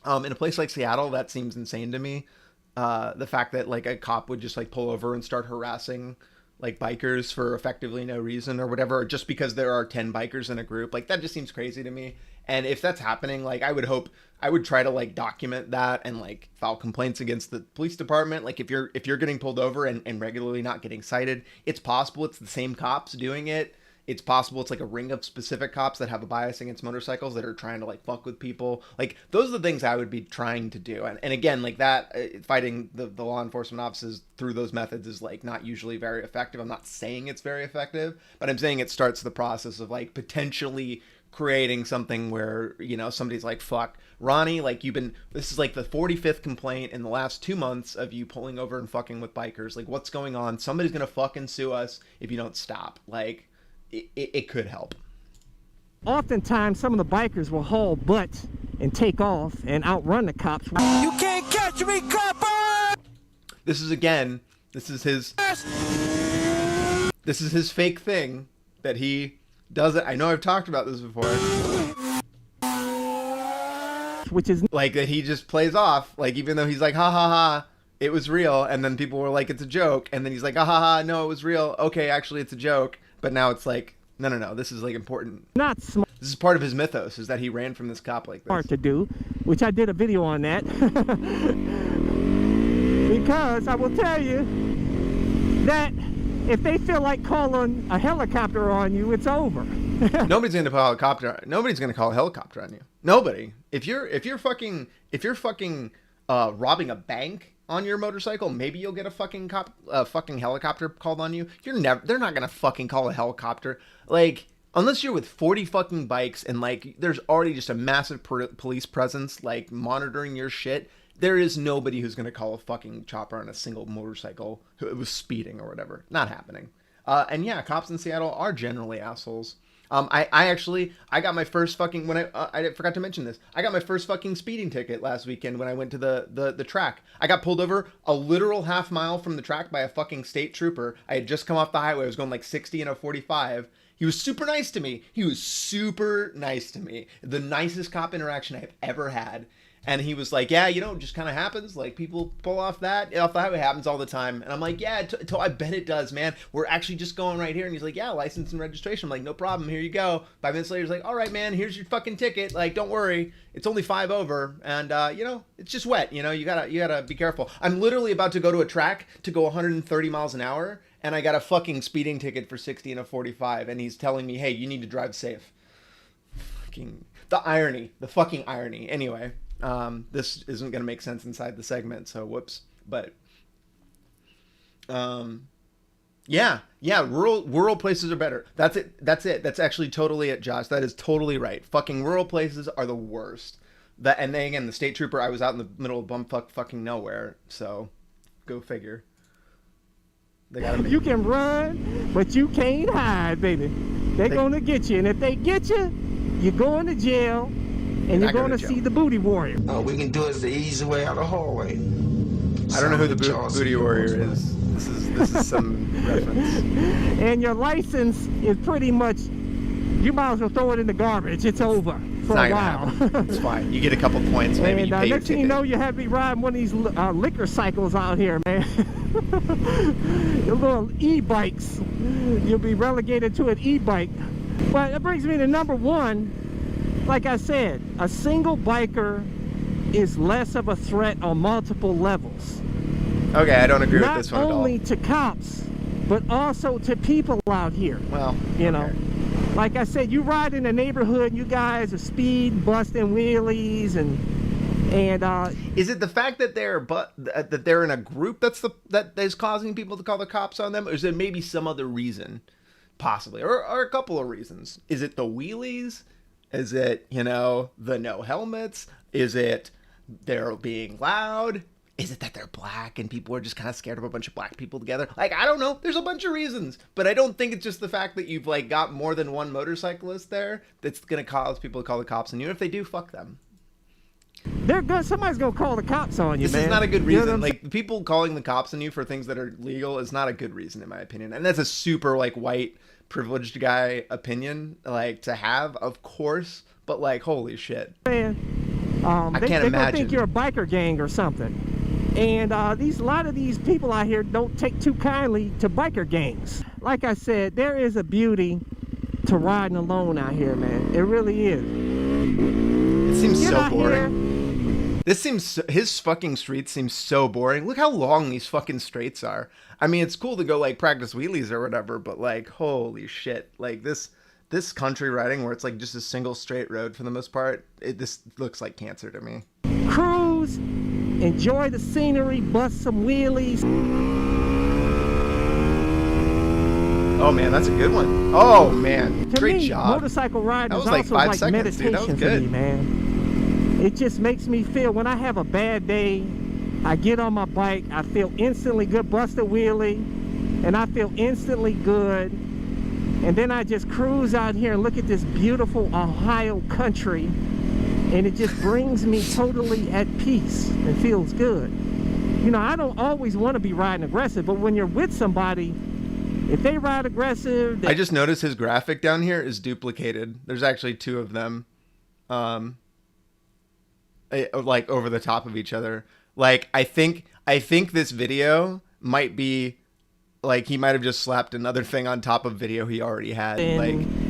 In a place like Seattle, that seems insane to me. The fact that, like, a cop would just, like, pull over and start harassing, like, bikers for effectively no reason or whatever, or just because there are 10 bikers in a group, like, that just seems crazy to me. And if that's happening, like, I would try to, like, document that and, like, file complaints against the police department. Like, if you're getting pulled over and regularly not getting cited, it's possible it's the same cops doing it. It's possible it's like a ring of specific cops that have a bias against motorcycles that are trying to like fuck with people. Like those are the things I would be trying to do. And again, like that, fighting the law enforcement officers through those methods is like not usually very effective. I'm not saying it's very effective, but I'm saying it starts the process of like potentially creating something where, you know, somebody's like, fuck, Ronnie, like this is like the 45th complaint in the last 2 months of you pulling over and fucking with bikers. Like, what's going on? Somebody's gonna fucking sue us if you don't stop. Like, it could help.
Oftentimes, some of the bikers will haul butt and take off and outrun the cops. You can't catch me, copper!
This is his fake thing that he does it. I know I've talked about this before.
Which is
like that he just plays off, like even though he's like, ha ha ha, it was real, and then people were like, it's a joke, and then he's like, ha ha ha, no, it was real. Okay, actually, it's a joke. But now it's like, no, this is like important.
Not smart.
This is part of his mythos, is that he ran from this cop like this.
Smart to do, which I did a video on that. Because I will tell you that if they feel like calling a helicopter on you, it's over.
Nobody's gonna call a helicopter. Nobody's gonna call a helicopter on you. Nobody. If you're fucking robbing a bank on your motorcycle, maybe you'll get a fucking helicopter called on you. They're not gonna fucking call a helicopter. Like, unless you're with 40 fucking bikes and like there's already just a massive police presence like monitoring your shit. There is nobody who's gonna call a fucking chopper on a single motorcycle who was speeding or whatever. Not happening. And yeah, cops in Seattle are generally assholes. I got my first fucking, I forgot to mention this. I got my first fucking speeding ticket last weekend when I went to the track. I got pulled over a literal half mile from the track by a fucking state trooper. I had just come off the highway. I was going like 60 and a 45. He was super nice to me. The nicest cop interaction I've ever had. And he was like, yeah, you know, it just kind of happens. Like, people pull off the highway, happens all the time. And I'm like, yeah, I bet it does, man. We're actually just going right here. And he's like, yeah, license and registration. I'm like, no problem. Here you go. 5 minutes later, he's like, all right, man, here's your fucking ticket. Like, don't worry. It's only 5 over. And, you know, it's just wet. You know, you gotta be careful. I'm literally about to go to a track to go 130 miles an hour. And I got a fucking speeding ticket for 60 and a 45. And he's telling me, hey, you need to drive safe. Fucking, the fucking irony. Anyway. This isn't going to make sense inside the segment, so whoops. But, yeah, rural places are better. That's it. That's actually totally it, Josh. That is totally right. Fucking rural places are the worst. And then again, the state trooper, I was out in the middle of bumfuck fucking nowhere, so go figure. They gotta
you can run, but you can't hide, baby. They're gonna get you, and if they get you, you're going to jail. And you're going to see the booty warrior.
We can do it the easy way out of the hallway.
I don't know who the booty warrior is. This is some reference.
And your license is pretty much, you might as well throw it in the garbage. It's over for a while.
It's fine. You get a couple points, maybe.
And
you pay your
next thing you know, you have me riding one of these liquor cycles out here, man. Your little e-bikes. You'll be relegated to an e-bike. But that brings me to number one. Like I said, a single biker is less of a threat on multiple levels.
Okay, I don't agree with this one at all.
Not only to cops, but also to people out here.
Well,
you know, like I said, you ride in the neighborhood, you guys are speeding, busting wheelies, and
is it the fact that they're in a group that is causing people to call the cops on them, or is it maybe some other reason, possibly, or a couple of reasons? Is it the wheelies? Is it, you know, the no helmets? Is it they're being loud? Is it that they're black and people are just kind of scared of a bunch of black people together? Like, I don't know. There's a bunch of reasons. But I don't think it's just the fact that you've, like, got more than one motorcyclist there that's going to cause people to call the cops on you. And if they do, fuck them.
Somebody's going to call the cops on you,
man. This is not a good reason. Like, people calling the cops on you for things that are legal is not a good reason, in my opinion. And that's a super, like, white privileged guy opinion, like, to have, of course, but like, holy shit,
man.
I can't imagine.
They think you're a biker gang or something, and a lot of these people out here don't take too kindly to biker gangs. Like I said, there is a beauty to riding alone out here, man. It really is.
It seems so boring. This seems, his fucking streets seem so boring. Look how long these fucking straights are. I mean, it's cool to go like practice wheelies or whatever, but like, holy shit. Like this country riding where it's like just a single straight road for the most part, this looks like cancer to me.
Cruise, enjoy the scenery, bust some wheelies.
Oh man, that's a good one. Oh man,
To
great
me,
job.
motorcycle riding
That
is
was like
also
5
like
seconds, dude. That was
meditation for
good.
me, man. It just makes me feel, when I have a bad day, I get on my bike, I feel instantly good, bust a wheelie, and I feel instantly good. And then I just cruise out here and look at this beautiful Ohio country, and it just brings me totally at peace and feels good. You know, I don't always want to be riding aggressive, but when you're with somebody, if they ride aggressive...
I just noticed his graphic down here is duplicated. There's actually 2 of them. Like over the top of each other. Like, I think this video might be... Like, he might have just slapped another thing on top of video he already had.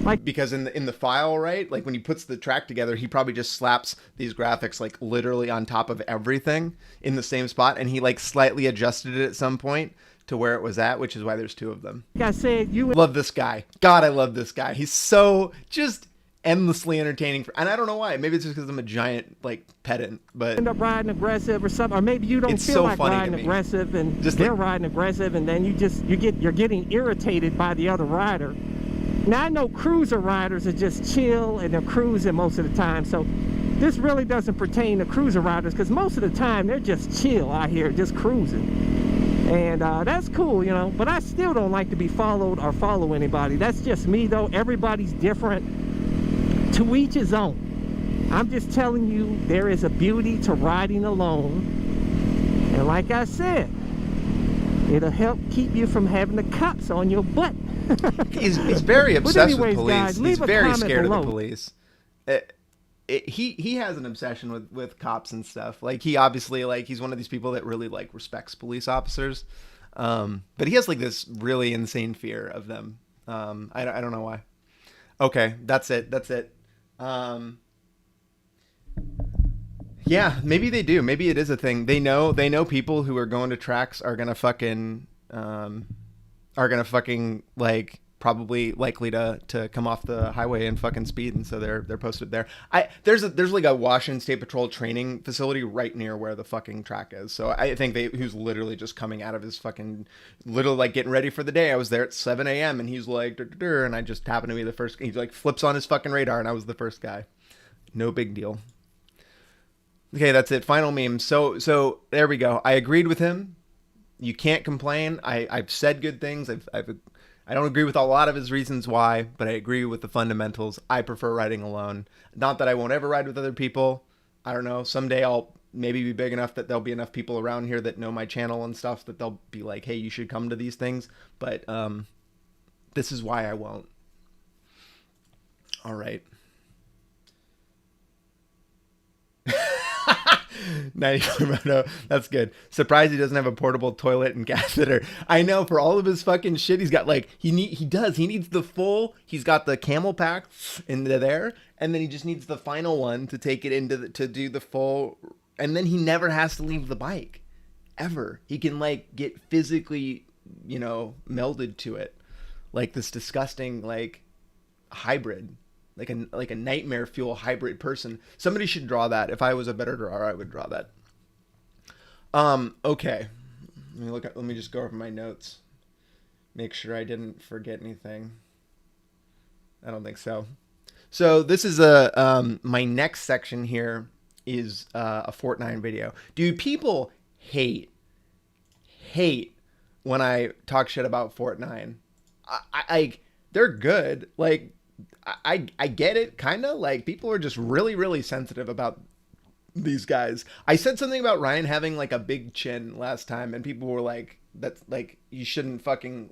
Like because in the file, right? Like, when he puts the track together, he probably just slaps these graphics, like, literally on top of everything in the same spot. And he, like, slightly adjusted it at some point to where it was at, which is why there's 2 of them.
Like I said, you...
Love this guy. God, I love this guy. He's so just endlessly entertaining. And I don't know why. Maybe it's just because I'm a giant, like, pedant. But
end up riding aggressive or something, or maybe you don't feel
so
like
funny
riding aggressive, and
just
they're riding aggressive, and then you're getting irritated by the other rider. Now I know cruiser riders are just chill and they're cruising most of the time, so this really doesn't pertain to cruiser riders, because most of the time they're just chill out here, just cruising, and that's cool, you know. But I still don't like to be followed or follow anybody. That's just me, though. Everybody's different. To each his own. I'm just telling you, there is a beauty to riding alone. And like I said, it'll help keep you from having the cops on your butt.
he's very obsessed with police.
Guys,
he's very scared
below.
of the police. He has an obsession with cops and stuff. Like, he obviously, like, he's one of these people that really, like, respects police officers. But he has, like, this really insane fear of them. I don't know why. Okay, that's it. Yeah, maybe they do. Maybe it is a thing. They know people who are going to tracks are gonna fucking like probably likely to come off the highway and fucking speed, and so they're posted there. There's like a Washington State Patrol training facility right near where the fucking track is. So I think who's literally just coming out of his fucking little, like, getting ready for the day. I was there at 7 a.m. and he's like, and I just happened to be the first. He like flips on his fucking radar, and I was the first guy. No big deal. Okay, that's it. Final meme. So there we go. I agreed with him. You can't complain. I've said good things. I don't agree with a lot of his reasons why, but I agree with the fundamentals. I prefer riding alone. Not that I won't ever ride with other people. I don't know. Someday I'll maybe be big enough that there'll be enough people around here that know my channel and stuff that they'll be like, hey, you should come to these things. But this is why I won't. All right. 94 moto. That's good. Surprised he doesn't have a portable toilet and catheter. I know, for all of his fucking shit, he's got like he needs the full. He's got the camel pack into there, and then he just needs the final one to take it into to do the full. And then he never has to leave the bike, ever. He can like get physically, you know, melded to it, like this disgusting like hybrid. Like a nightmare fuel hybrid person. Somebody should draw that. If I was a better drawer, I would draw that. Okay. Let me just go over my notes. Make sure I didn't forget anything. I don't think so. So this is my next section here is a Fortnine video. Do people hate when I talk shit about Fortnine? I they're good. Like, I get it, kind of. Like, people are just really, really sensitive about these guys. I said something about Ryan having, like, a big chin last time, and people were like, that's, like, you shouldn't fucking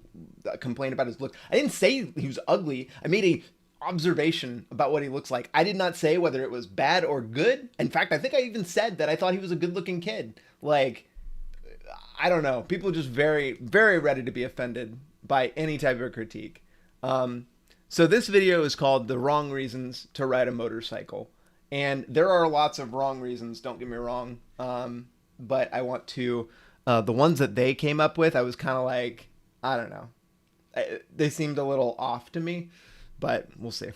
complain about his look. I didn't say he was ugly. I made a observation about what he looks like. I did not say whether it was bad or good. In fact, I think I even said that I thought he was a good-looking kid. Like, I don't know. People are just very, very ready to be offended by any type of critique. So this video is called The Wrong Reasons to Ride a Motorcycle. And there are lots of wrong reasons, don't get me wrong. But I want to, the ones that they came up with, I was kind of like, I don't know. They seemed a little off to me, but we'll see.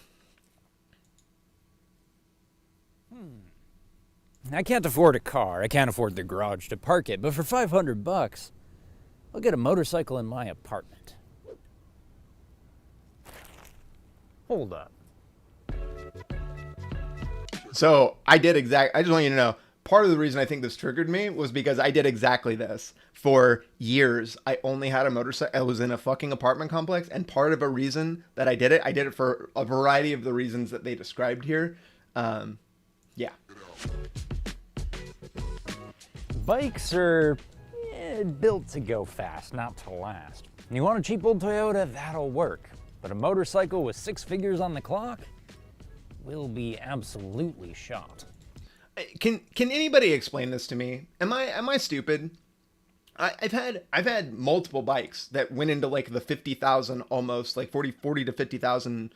I can't afford a car. I can't afford the garage to park it, but for $500, I'll get a motorcycle in my apartment. Hold up.
So I just want you to know, part of the reason I think this triggered me was because I did exactly this. For years, I only had a motorcycle. I was in a fucking apartment complex, and part of a reason that I did it for a variety of the reasons that they described here. Yeah.
Bikes are built to go fast, not to last. You want a cheap old Toyota, that'll work. But a motorcycle with 6 figures on the clock will be absolutely shot.
Can anybody explain this to me? Am I stupid? I've had multiple bikes that went into like the 50,000 almost, like 40 to 50,000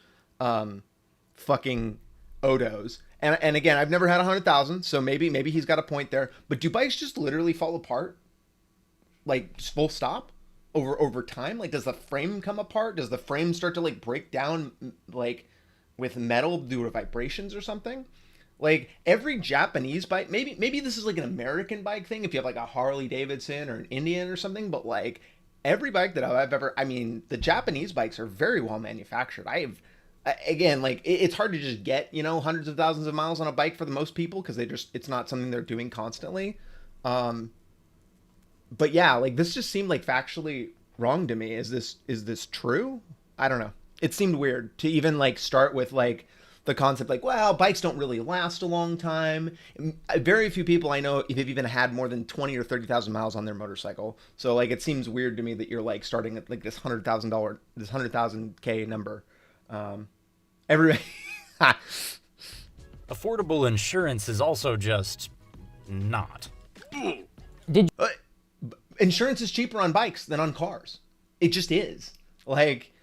fucking odos. And again, I've never had 100,000, so maybe he's got a point there. But do bikes just literally fall apart? Like just full stop over time? Like does the frame come apart? Does the frame start to like break down like with metal due to vibrations or something? Like every Japanese bike, maybe this is like an American bike thing if you have like a Harley Davidson or an Indian or something, but like every bike that I've ever, I mean, the Japanese bikes are very well manufactured. Again, like it's hard to just get, hundreds of thousands of miles on a bike for the most people because it's not something they're doing constantly. But yeah, like this just seemed like factually wrong to me. Is this true? I don't know. It seemed weird to even like start with like the concept like, well, bikes don't really last a long time. Very few people I know have even had more than 20 or 30,000 miles on their motorcycle. So like it seems weird to me that you're like starting at like this $100,000 number. Everybody
Affordable insurance is also just not.
Insurance is cheaper on bikes than on cars. It just is. Like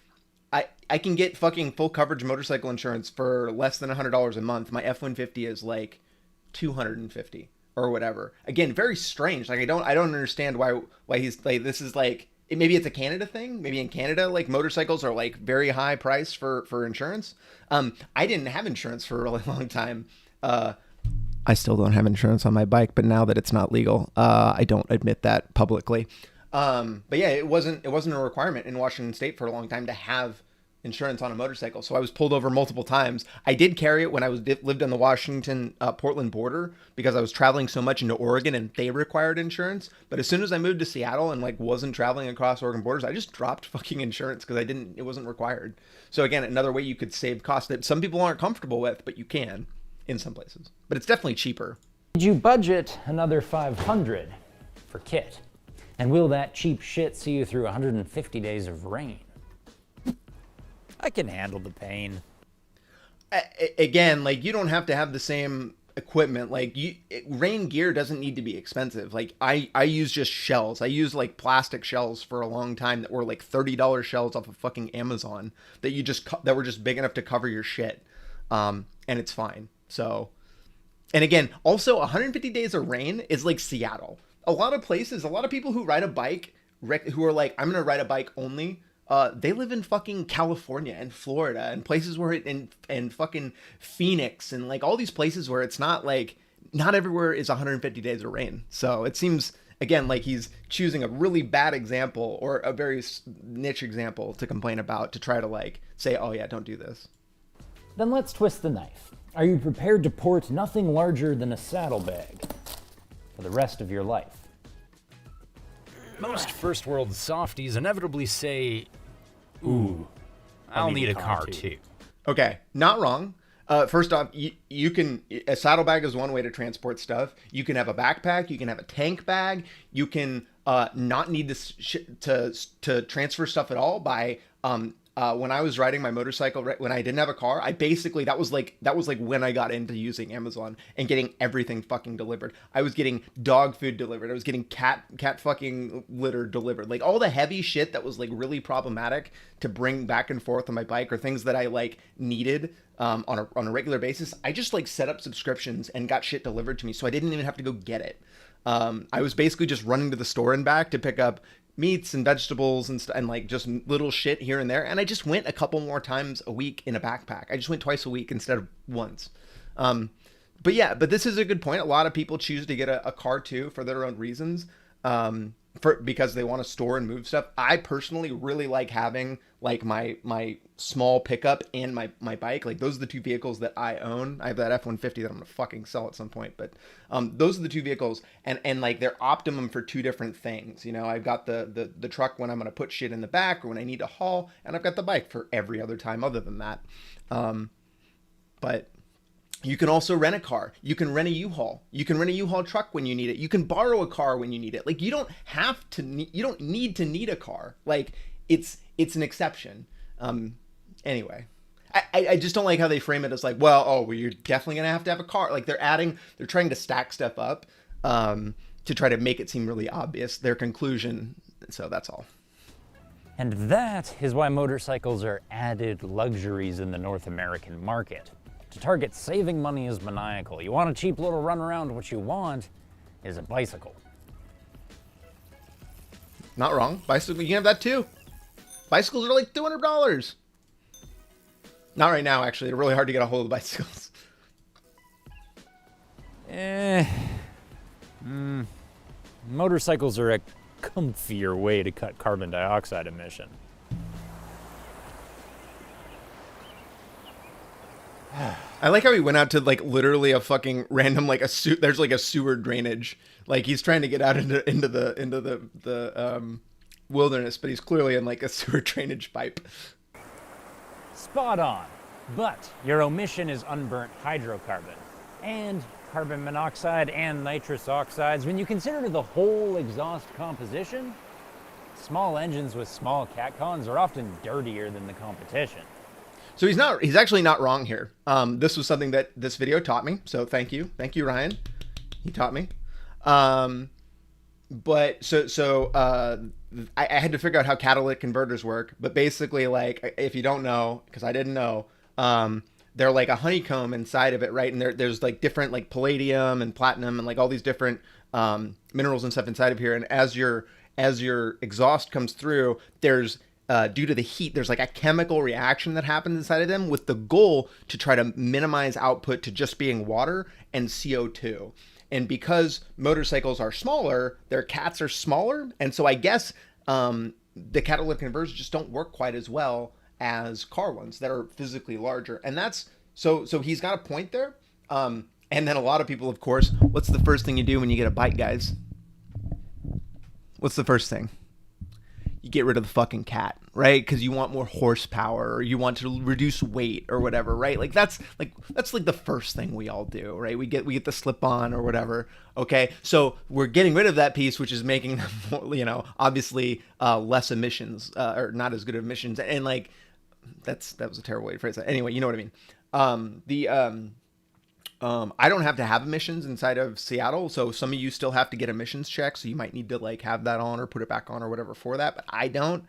I can get fucking full coverage motorcycle insurance for less than $100 a month. My F-150 is like $250 or whatever. Again, very strange. Like I don't understand why he's like, this is like, maybe it's a Canada thing. Maybe in Canada, like motorcycles are like very high price for insurance. I didn't have insurance for a really long time. I still don't have insurance on my bike, but now that it's not legal, I don't admit that publicly. But yeah, it wasn't a requirement in Washington State for a long time to have insurance on a motorcycle. So I was pulled over multiple times. I did carry it when I lived on the Washington Portland border because I was traveling so much into Oregon and they required insurance. But as soon as I moved to Seattle and like wasn't traveling across Oregon borders, I just dropped fucking insurance because it wasn't required. So again, another way you could save costs that some people aren't comfortable with, but you can in some places. But it's definitely cheaper.
Did you budget another $500 for kit? And will that cheap shit see you through 150 days of rain? I can handle the pain.
Again, like you don't have to have the same equipment. Like rain gear doesn't need to be expensive. Like I use just shells. I use like plastic shells for a long time that were like $30 shells off of fucking Amazon that were just big enough to cover your shit. And it's fine. So, and again, also 150 days of rain is like Seattle. A lot of people who ride a bike, who are like, I'm going to ride a bike only. They live in fucking California and Florida and places where and fucking Phoenix and like all these places where it's not like, not everywhere is 150 days of rain. So it seems, again, like he's choosing a really bad example or a very niche example to complain about to try to like say, oh yeah, don't do this.
Then let's twist the knife. Are you prepared to port nothing larger than a saddlebag for the rest of your life? Most first world softies inevitably say, ooh, I'll need a car too.
Okay, not wrong. First off, you can, a saddlebag is one way to transport stuff. You can have a backpack, you can have a tank bag, you can not need this to transfer stuff at all by when I was riding my motorcycle, when I didn't have a car, I basically, that was like when I got into using Amazon and getting everything fucking delivered. I was getting dog food delivered. I was getting cat fucking litter delivered. Like all the heavy shit that was like really problematic to bring back and forth on my bike, or things that I like needed on a regular basis. I just like set up subscriptions and got shit delivered to me, so I didn't even have to go get it. I was basically just running to the store and back to pick up meats and vegetables and like just little shit here and there. And I just went a couple more times a week in a backpack. I just went twice a week instead of once. But yeah, but this is a good point. A lot of people choose to get a car too for their own reasons. Because they want to store and move stuff. I personally really like having like my small pickup and my bike. Like those are the two vehicles that I own. I have that F-150 that I'm gonna fucking sell at some point. But those are the two vehicles, and like they're optimum for two different things. You know, I've got the truck when I'm gonna put shit in the back or when I need to haul, and I've got the bike for every other time other than that. But you can also rent a car. You can rent a U-Haul. You can rent a U-Haul truck when you need it. You can borrow a car when you need it. Like you don't need to need a car. Like it's an exception. Anyway, I just don't like how they frame it as like, well, you're definitely gonna have to have a car. Like they're trying to stack stuff up to try to make it seem really obvious, their conclusion. So that's all.
And that is why motorcycles are added luxuries in the North American market. To target saving money is maniacal. You want a cheap little run around, what you want is a bicycle.
Not wrong. Bicycle, you can have that too. Bicycles are like $200. Not right now, actually. They're really hard to get a hold of bicycles.
Motorcycles are a comfier way to cut carbon dioxide emission.
I like how he went out to like literally a fucking random like there's like a sewer drainage. Like he's trying to get out into the wilderness, but he's clearly in like a sewer drainage pipe.
Spot on. But your omission is unburnt hydrocarbon and carbon monoxide and nitrous oxides. When you consider the whole exhaust composition, small engines with small catcons are often dirtier than the competition.
So he's actually not wrong here. This was something that this video taught me. So thank you, Ryan. He taught me. But I had to figure out how catalytic converters work. But basically, like, if you don't know, because I didn't know, they're like a honeycomb inside of it, right? And there's like different like palladium and platinum and like all these different minerals and stuff inside of here. And as your exhaust comes through, there's due to the heat, there's like a chemical reaction that happens inside of them with the goal to try to minimize output to just being water and CO2. And because motorcycles are smaller, their cats are smaller. And so I guess the catalytic converters just don't work quite as well as car ones that are physically larger. And that's, so he's got a point there. And then a lot of people, of course, what's the first thing you do when you get a bike, guys? What's the first thing? You get rid of the fucking cat, right? Because you want more horsepower, or you want to reduce weight or whatever, right? Like that's like the first thing we all do, right? We get the slip on or whatever. Okay, so we're getting rid of that piece, which is making them more, obviously less emissions or not as good emissions. And like that was a terrible way to phrase that. Anyway, you know what I mean. I don't have to have emissions inside of Seattle, so some of you still have to get emissions checks, so you might need to like have that on or put it back on or whatever for that, but I don't.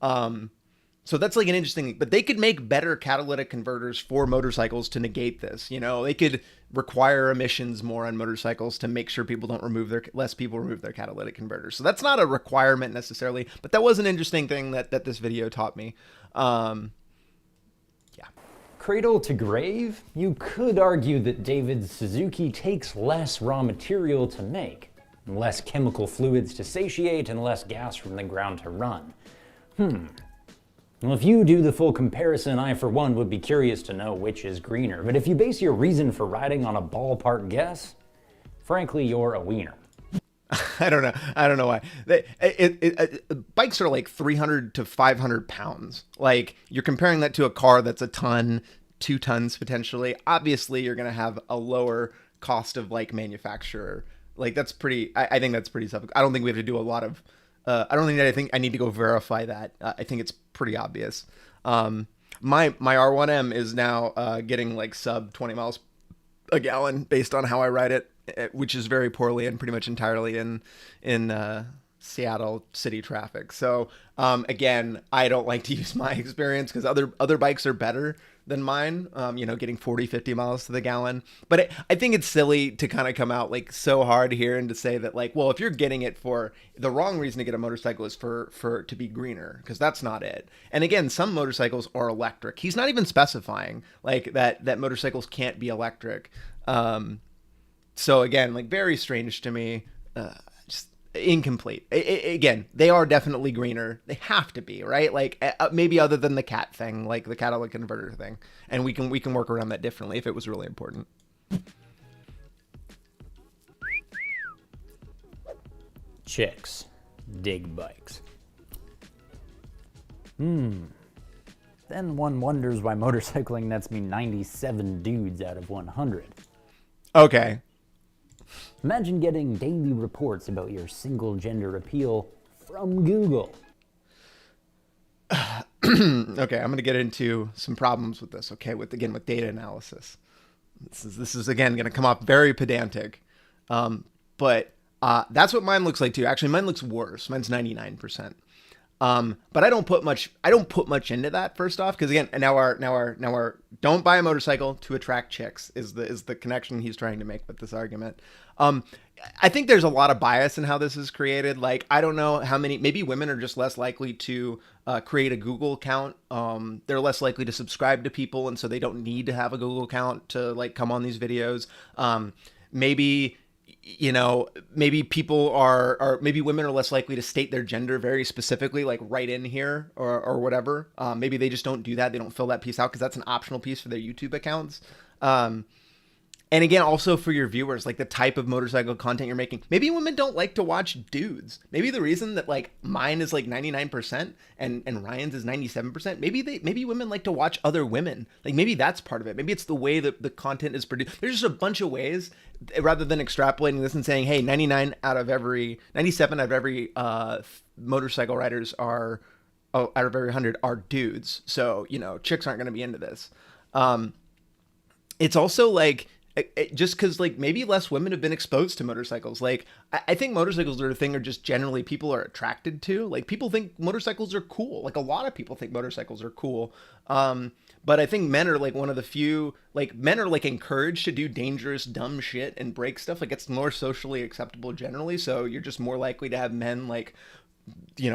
So that's like an interesting thing. But they could make better catalytic converters for motorcycles to negate this. They could require emissions more on motorcycles to make sure less people remove their catalytic converters. So that's not a requirement necessarily, but that was an interesting thing that this video taught me.
Cradle to grave, you could argue that David's Suzuki takes less raw material to make, less chemical fluids to satiate, and less gas from the ground to run. Well, if you do the full comparison, I for one would be curious to know which is greener. But if you base your reason for riding on a ballpark guess, frankly, you're a wiener.
I don't know why. Bikes are like 300 to 500 pounds. Like, you're comparing that to a car that's a ton, 2 tons potentially. Obviously, you're going to have a lower cost of like manufacturer. Like, that's pretty, I think that's pretty tough. I don't think we have to do a lot of, I don't think I need to go verify that. I think it's pretty obvious. My R1M is now getting like sub 20 miles a gallon based on how I ride it, which is very poorly and pretty much entirely in Seattle city traffic. So again, I don't like to use my experience because other bikes are better than mine, getting 40, 50 miles to the gallon. But I think it's silly to kind of come out like so hard here and to say that like, well, if you're getting it for the wrong reason to get a motorcycle is for to be greener, because that's not it. And again, some motorcycles are electric. He's not even specifying like that motorcycles can't be electric. So again, like very strange to me. Just incomplete. Again, they are definitely greener. They have to be, right? Like maybe other than the cat thing, like the catalytic converter thing, and we can work around that differently if it was really important.
Chicks dig bikes. Then one wonders why motorcycling nets me 97 dudes out of 100.
Okay.
Imagine getting daily reports about your single gender appeal from Google.
Okay, I'm going to get into some problems with this, okay, with data analysis. This is again going to come off very pedantic. But that's what mine looks like too. Actually, mine looks worse. Mine's 99%. But I don't put much into that, first off, because again, now our don't buy a motorcycle to attract chicks is the connection he's trying to make with this argument. I think there's a lot of bias in how this is created. Like, I don't know how many, maybe women are just less likely to create a Google account. They're less likely to subscribe to people, and so they don't need to have a Google account to like come on these videos. Maybe people are maybe women are less likely to state their gender very specifically, like right in here or whatever. Maybe they just don't do that. They don't fill that piece out because that's an optional piece for their YouTube accounts. And again, also for your viewers, like the type of motorcycle content you're making. Maybe women don't like to watch dudes. Maybe the reason that like mine is like 99% and Ryan's is 97%, maybe women like to watch other women. Like maybe that's part of it. Maybe it's the way that the content is produced. There's just a bunch of ways, rather than extrapolating this and saying, hey, 97 out of every motorcycle riders are, out of every 100 are dudes. So, chicks aren't going to be into this. It's also like, just because like maybe less women have been exposed to motorcycles. Like I think motorcycles are a thing, or just generally people are attracted to. Like people think motorcycles are cool. Like a lot of people think motorcycles are cool. But I think men are like one of the few, like men are like encouraged to do dangerous, dumb shit and break stuff. Like it's more socially acceptable generally. So you're just more likely to have men like,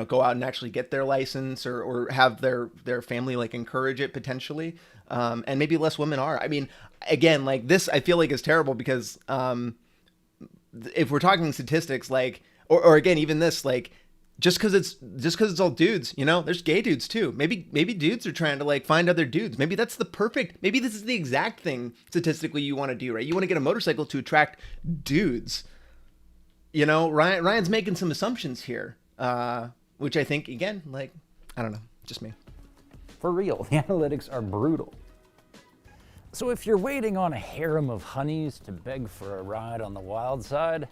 go out and actually get their license or have their family like encourage it potentially. And maybe less women are. I mean, again, like this, I feel like is terrible because if we're talking statistics, like, or again, even this, like, just because it's all dudes, there's gay dudes too. Maybe dudes are trying to like find other dudes. Maybe that's maybe this is the exact thing statistically you want to do, right? You want to get a motorcycle to attract dudes. Ryan's making some assumptions here, which I think, again, like, I don't know, just me.
For real, the analytics are brutal. So if you're waiting on a harem of honeys to beg for a ride on the wild side,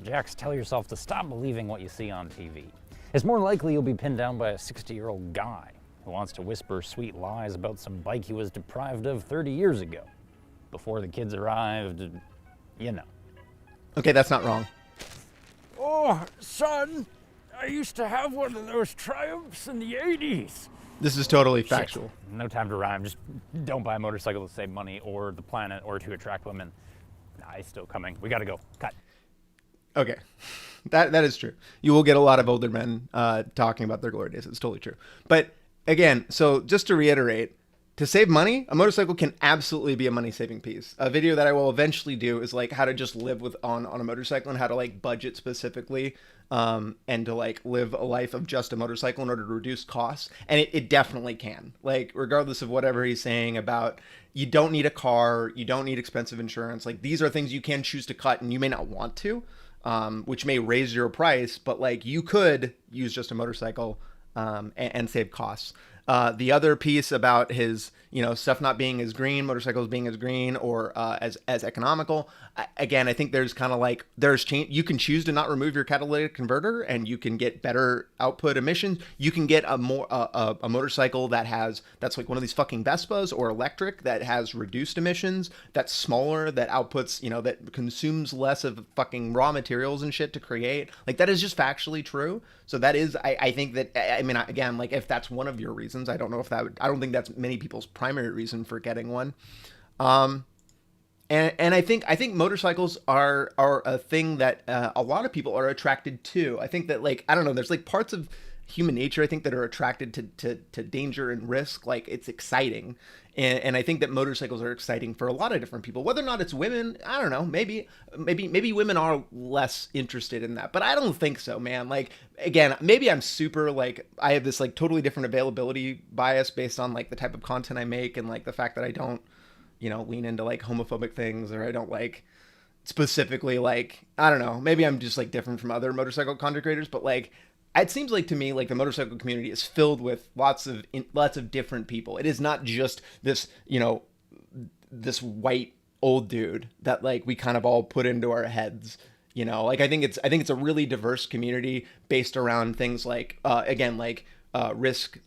Jacks, tell yourself to stop believing what you see on TV. It's more likely you'll be pinned down by a 60-year-old guy who wants to whisper sweet lies about some bike he was deprived of 30 years ago, before the kids arrived,
Okay, that's not wrong.
Oh, son, I used to have one of those Triumphs in the 80s.
This is totally factual.
Shit. No time to rhyme. Just don't buy a motorcycle to save money or the planet or to attract women. Nah, he's still coming. We gotta go. Cut.
Okay, that is true. You will get a lot of older men talking about their glory days. It's totally true. But again, so just to reiterate, to save money, a motorcycle can absolutely be a money-saving piece. A video that I will eventually do is like how to just live on a motorcycle and how to like budget specifically, and to like live a life of just a motorcycle in order to reduce costs. And it definitely can. Like regardless of whatever he's saying about you don't need a car, you don't need expensive insurance. Like these are things you can choose to cut and you may not want to, which may raise your price, but like you could use just a motorcycle and save costs. The other piece about his, stuff not being as green, motorcycles being as green or as economical. Again, I think there's kind of like there's change. You can choose to not remove your catalytic converter, and you can get better output emissions. You can get a motorcycle that's like one of these fucking Vespas or electric that has reduced emissions, that's smaller, that outputs, that consumes less of fucking raw materials and shit to create. Like that is just factually true. So that is, I think that, I mean, again, like if that's one of your reasons, I don't know if that would, I don't think that's many people's primary reason for getting one. And I think motorcycles are a thing that a lot of people are attracted to. I think that, like, I don't know, there's like parts of human nature, I think, that are attracted to danger and risk. Like it's exciting. And I think that motorcycles are exciting for a lot of different people, whether or not it's women. I don't know. Maybe women are less interested in that, but I don't think so, man. Like, again, maybe I'm super, like, I have this like totally different availability bias based on like the type of content I make and like the fact that I don't, lean into like homophobic things, or I don't like specifically, like, I don't know, maybe I'm just like different from other motorcycle content creators, but like, it seems like to me like the motorcycle community is filled with lots of different people. It is not just this, this white old dude that like we kind of all put into our heads. Like I think it's a really diverse community based around things like risk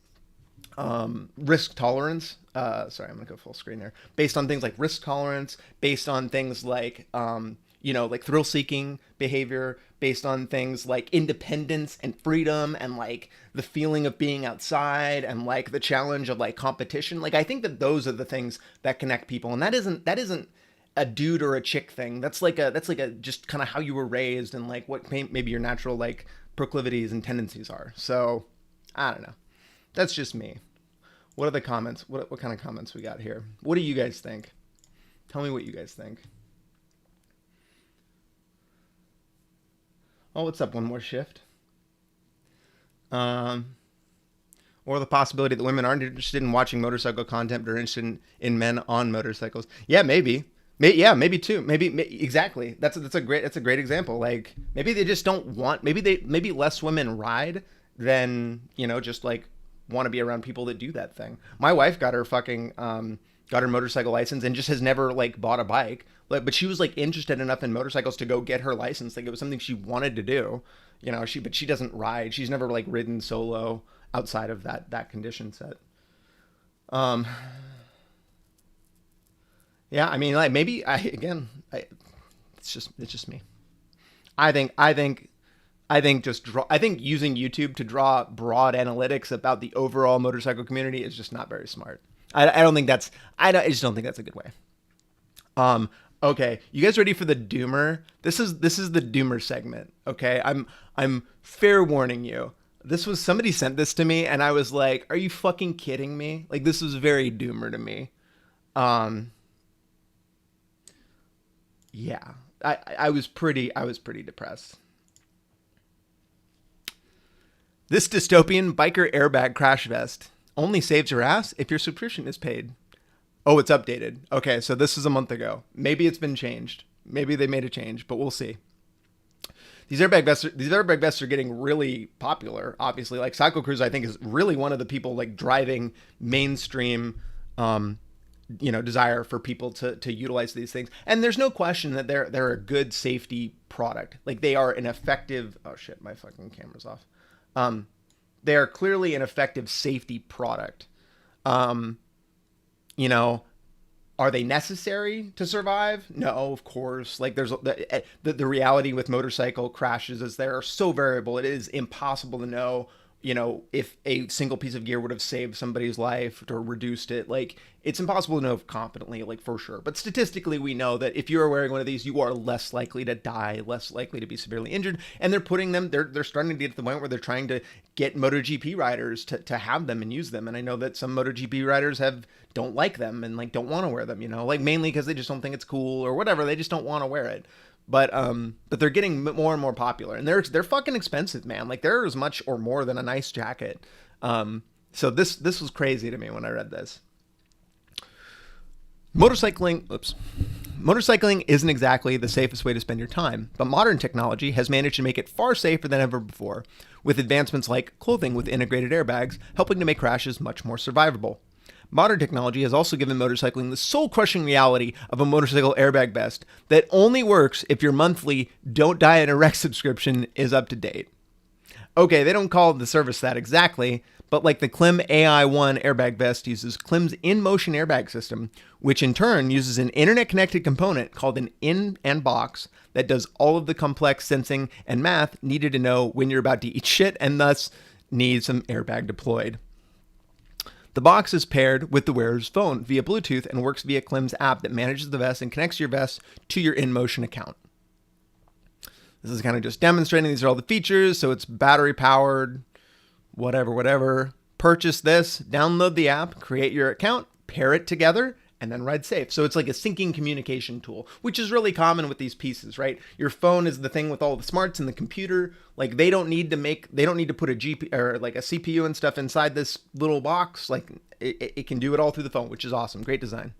tolerance. Sorry, I'm gonna go full screen there. Based on things like risk tolerance, based on things like like thrill-seeking behavior, based on things like independence and freedom and like the feeling of being outside and like the challenge of like competition. Like I think that those are the things that connect people, and that isn't a dude or a chick thing. That's like a just kind of how you were raised and like what maybe your natural like proclivities and tendencies are. So I don't know. That's just me. What are the comments? What kind of comments we got here? What do you guys think? Tell me what you guys think. Oh, what's up? One more shift. Or the possibility that women aren't interested in watching motorcycle content, but are interested in men on motorcycles. Yeah, maybe. Maybe too. Maybe exactly. That's a great example. Like maybe they just don't want. Maybe less women ride than just like want to be around people that do that thing. My wife got her motorcycle license and just has never like bought a bike. But she was like interested enough in motorcycles to go get her license. Like it was something she wanted to do, but she doesn't ride. She's never like ridden solo outside of that condition set. Yeah, I mean, like maybe it's just me. I think using YouTube to draw broad analytics about the overall motorcycle community is just not very smart. I just don't think that's a good way. Okay, you guys ready for the doomer? This is the doomer segment. Okay, I'm fair warning you. Somebody sent this to me and I was like, are you fucking kidding me? Like this was very doomer to me. Yeah. I was pretty depressed. This dystopian biker airbag crash vest only saves your ass if your subscription is paid. Oh, it's updated. Okay, so this is a month ago. Maybe it's been changed. Maybe they made a change, but we'll see. These airbag vests are getting really popular. Obviously, like CycleCruza, I think is really one of the people like driving mainstream, desire for people to utilize these things. And there's no question that they're a good safety product. Like they are an effective. Oh shit, my fucking camera's off. They are clearly an effective safety product. Are they necessary to survive? No, of course. Like there's the reality with motorcycle crashes is they're so variable. It is impossible to know, if a single piece of gear would have saved somebody's life or reduced it. Like it's impossible to know confidently, like for sure. But statistically, we know that if you are wearing one of these, you are less likely to die, less likely to be severely injured. And they're starting to get to the point where they're trying to get MotoGP riders to have them and use them. And I know that some MotoGP riders don't like them and like don't want to wear them, like mainly because they just don't think it's cool or whatever. They just don't want to wear it. But they're getting more and more popular, and they're fucking expensive, man. Like they're as much or more than a nice jacket. So this was crazy to me when I read this. Motorcycling Motorcycling isn't exactly the safest way to spend your time, but modern technology has managed to make it far safer than ever before, with advancements like clothing with integrated airbags helping to make crashes much more survivable. Modern technology has also given motorcycling the soul-crushing reality of a motorcycle airbag vest that only works if your monthly Don't Die in a Wreck subscription is up to date. Okay, they don't call the service that exactly, but like the Klim AI-1 airbag vest uses Klim's in-motion airbag system, which in turn uses an internet-connected component called an in and box that does all of the complex sensing and math needed to know when you're about to eat shit and thus need some airbag deployed. The box is paired with the wearer's phone via Bluetooth and works via Klim's app that manages the vest and connects your vest to your in-motion account. This is kind of just demonstrating these are all the features, so it's battery powered, whatever. Purchase this, download the app, create your account, pair it together, and then ride safe. So it's like a syncing communication tool, which is really common with these pieces, right? Your phone is the thing with all the smarts and the computer. Like they don't need to put a GPU or like a CPU and stuff inside this little box. Like it can do it all through the phone, which is awesome. Great design.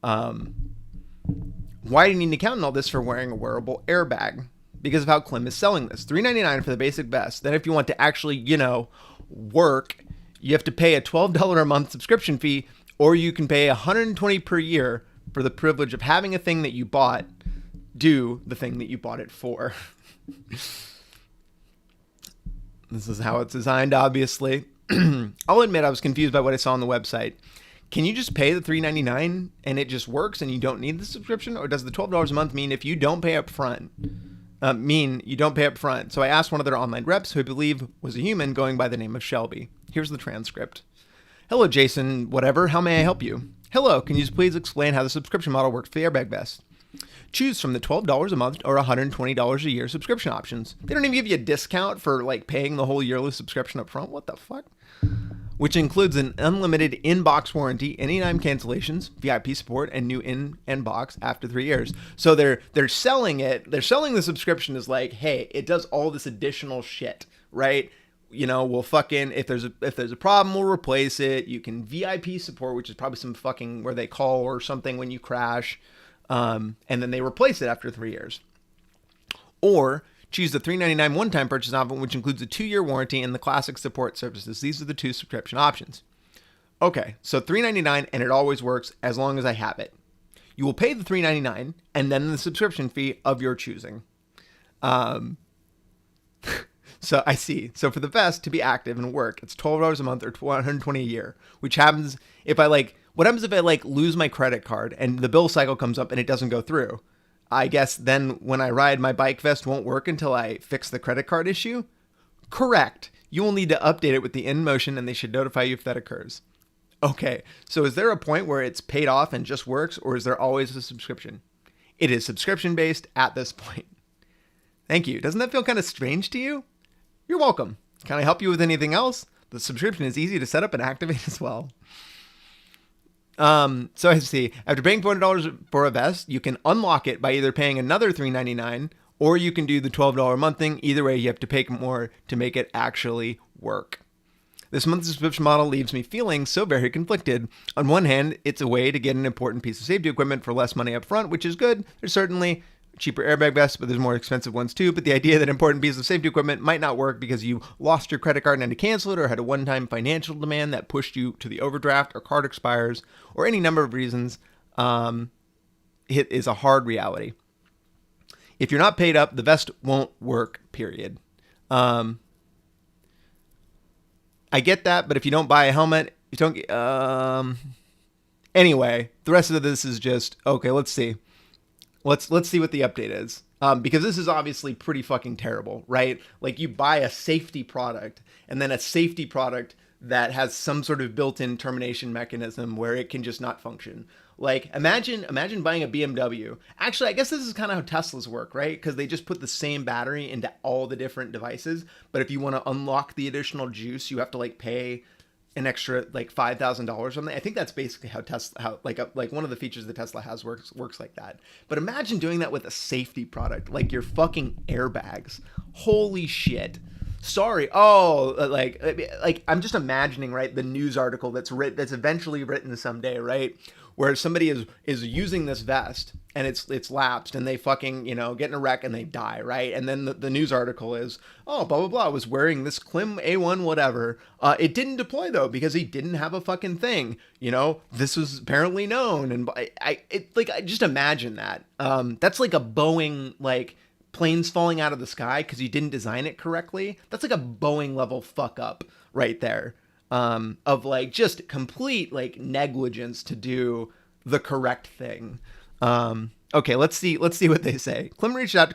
Why do you need an account and all this for wearing a wearable airbag? Because of how Klim is selling this. $399 for the basic vest. Then if you want to actually, work, you have to pay a $12 a month subscription fee, or you can pay $120 per year for the privilege of having a thing that you bought do the thing that you bought it for. This is how it's designed, obviously. I'll admit I was confused by what I saw on the website. Can you just pay the $399 and it just works and you don't need the subscription? Or does the $12 a month mean if you don't pay up front, So I asked one of their online reps, who I believe was a human going by the name of Shelby. Here's the transcript. Hello, Jason, whatever. How may I help you? Hello, can you please explain how the subscription model works for the airbag vest? Choose from the $12 a month or $120 a year subscription options. They don't even give you a discount for like paying the whole yearly subscription up front. What the fuck? Which includes an unlimited in-box warranty, anytime cancellations, VIP support, and new in and box after 3 years. So they're selling it. They're selling the subscription as like, hey, it does all this additional shit, right? We'll fucking if there's a problem, we'll replace it. You can VIP support, which is probably some fucking where they call or something when you crash, and then they replace it after 3 years. Or choose the $399 one-time purchase option, which includes a 2-year warranty and the classic support services. These are the 2 subscription options. Okay, so $399 and it always works as long as I have it. You will pay the $399 and then the subscription fee of your choosing. So I see. So for the vest to be active and work, it's $12 a month or $120 a year, which happens if I lose my credit card and the bill cycle comes up and it doesn't go through? I guess then when I ride, my bike vest won't work until I fix the credit card issue? Correct. You will need to update it with the InMotion and they should notify you if that occurs. Okay, so is there a point where it's paid off and just works, or is there always a subscription? It is subscription based at this point. Thank you. Doesn't that feel kind of strange to you? You're welcome. Can I help you with anything else? The subscription is easy to set up and activate as well. So I see, after paying $400 for a vest, you can unlock it by either paying another $399 or you can do the $12 a month thing. Either way, you have to pay more to make it actually work. This monthly subscription model leaves me feeling so very conflicted. On one hand, it's a way to get an important piece of safety equipment for less money up front, which is good. There's certainly cheaper airbag vests, but there's more expensive ones too. But the idea that important pieces of safety equipment might not work because you lost your credit card and had to cancel it, or had a one-time financial demand that pushed you to the overdraft, or card expires, or any number of reasons, it is a hard reality. If you're not paid up, the vest won't work, period. I get that, but if you don't buy a helmet, you don't get, anyway, the rest of this is just, okay, let's see. Let's see what the update is. Because this is obviously pretty fucking terrible, right? Like you buy a safety product and then a safety product that has some sort of built-in termination mechanism where it can just not function. Like imagine buying a BMW. Actually, I guess this is kind of how Teslas work, right? Because they just put the same battery into all the different devices. But if you want to unlock the additional juice, you have to like pay an extra like $5,000 or something. I think that's basically how Tesla, like one of the features that Tesla has works like that. But imagine doing that with a safety product, like your fucking airbags. Holy shit. Sorry. Oh, like I'm just imagining, right, the news article that's eventually written someday, right, where somebody is using this vest and it's lapsed and they fucking, you know, get in a wreck and they die, right? And then the news article is, oh, blah, blah, blah, was wearing this Klim A1 whatever. It didn't deploy though because he didn't have a fucking thing. You know, this was apparently known. And I just imagine that. That's like a Boeing, like planes falling out of the sky because you didn't design it correctly. That's like a Boeing level fuck up right there. Of like just complete like negligence to do the correct thing. Okay, let's see what they say. Klim reached out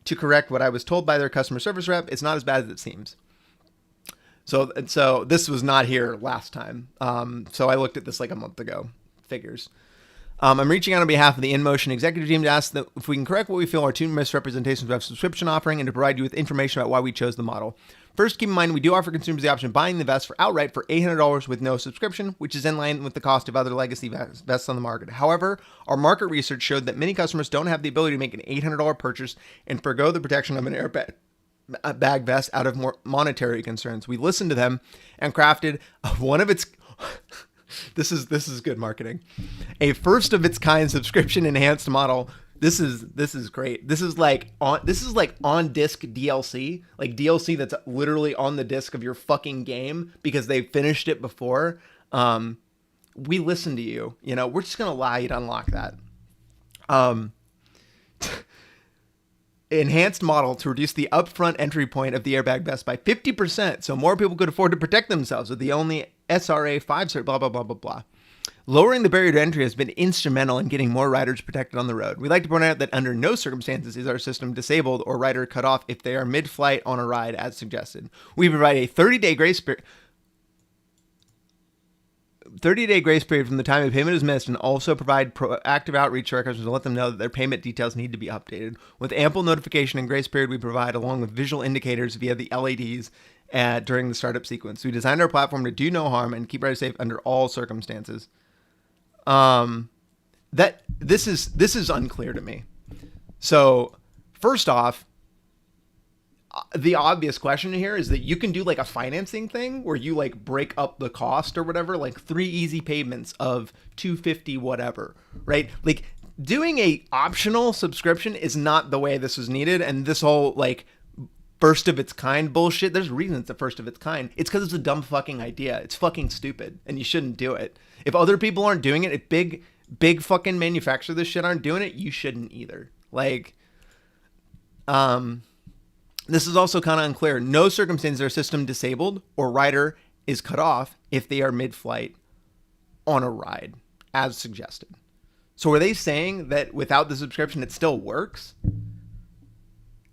to correct what I was told by their customer service rep. It's not as bad as it seems. So this was not here last time. So I looked at this like a month ago. Figures. I'm reaching out on behalf of the InMotion executive team to ask that if we can correct what we feel are two misrepresentations of our subscription offering and to provide you with information about why we chose the model. First, keep in mind we do offer consumers the option of buying the vest for outright for $800 with no subscription, which is in line with the cost of other legacy vests on the market. However, our market research showed that many customers don't have the ability to make an $800 purchase and forgo the protection of an airbag vest out of more monetary concerns. We listened to them and crafted one of its... This is good marketing. A first of its kind subscription enhanced model. This is great. This is like on disc DLC, like DLC that's literally on the disc of your fucking game because they finished it before. We listened to you. You know, we're just gonna allow you to unlock that. Enhanced model to reduce the upfront entry point of the airbag vest by 50%, so more people could afford to protect themselves with the only SRA 5 cert, blah, blah, blah, blah, blah. Lowering the barrier to entry has been instrumental in getting more riders protected on the road. We'd like to point out that under no circumstances is our system disabled or rider cut off if they are mid-flight on a ride as suggested. We provide a 30-day grace period. 30-day grace period from the time a payment is missed and also provide proactive outreach to our customers to let them know that their payment details need to be updated. With ample notification and grace period we provide along with visual indicators via the LEDs during the startup sequence. We designed our platform to do no harm and keep riders safe under all circumstances. That this is unclear to me. So first off, the obvious question here is that you can do like a financing thing where you like break up the cost or whatever, like 3 easy payments of $250 whatever, right? Like doing a optional subscription is not the way this was needed. And this whole like first of its kind bullshit, there's a reason it's the first of its kind. It's because it's a dumb fucking idea. It's fucking stupid and you shouldn't do it. If other people aren't doing it, if big fucking manufacturers of this shit aren't doing it, you shouldn't either. Like, this is also kind of unclear. No circumstances are system disabled or rider is cut off if they are mid-flight on a ride, as suggested. So are they saying that without the subscription, it still works?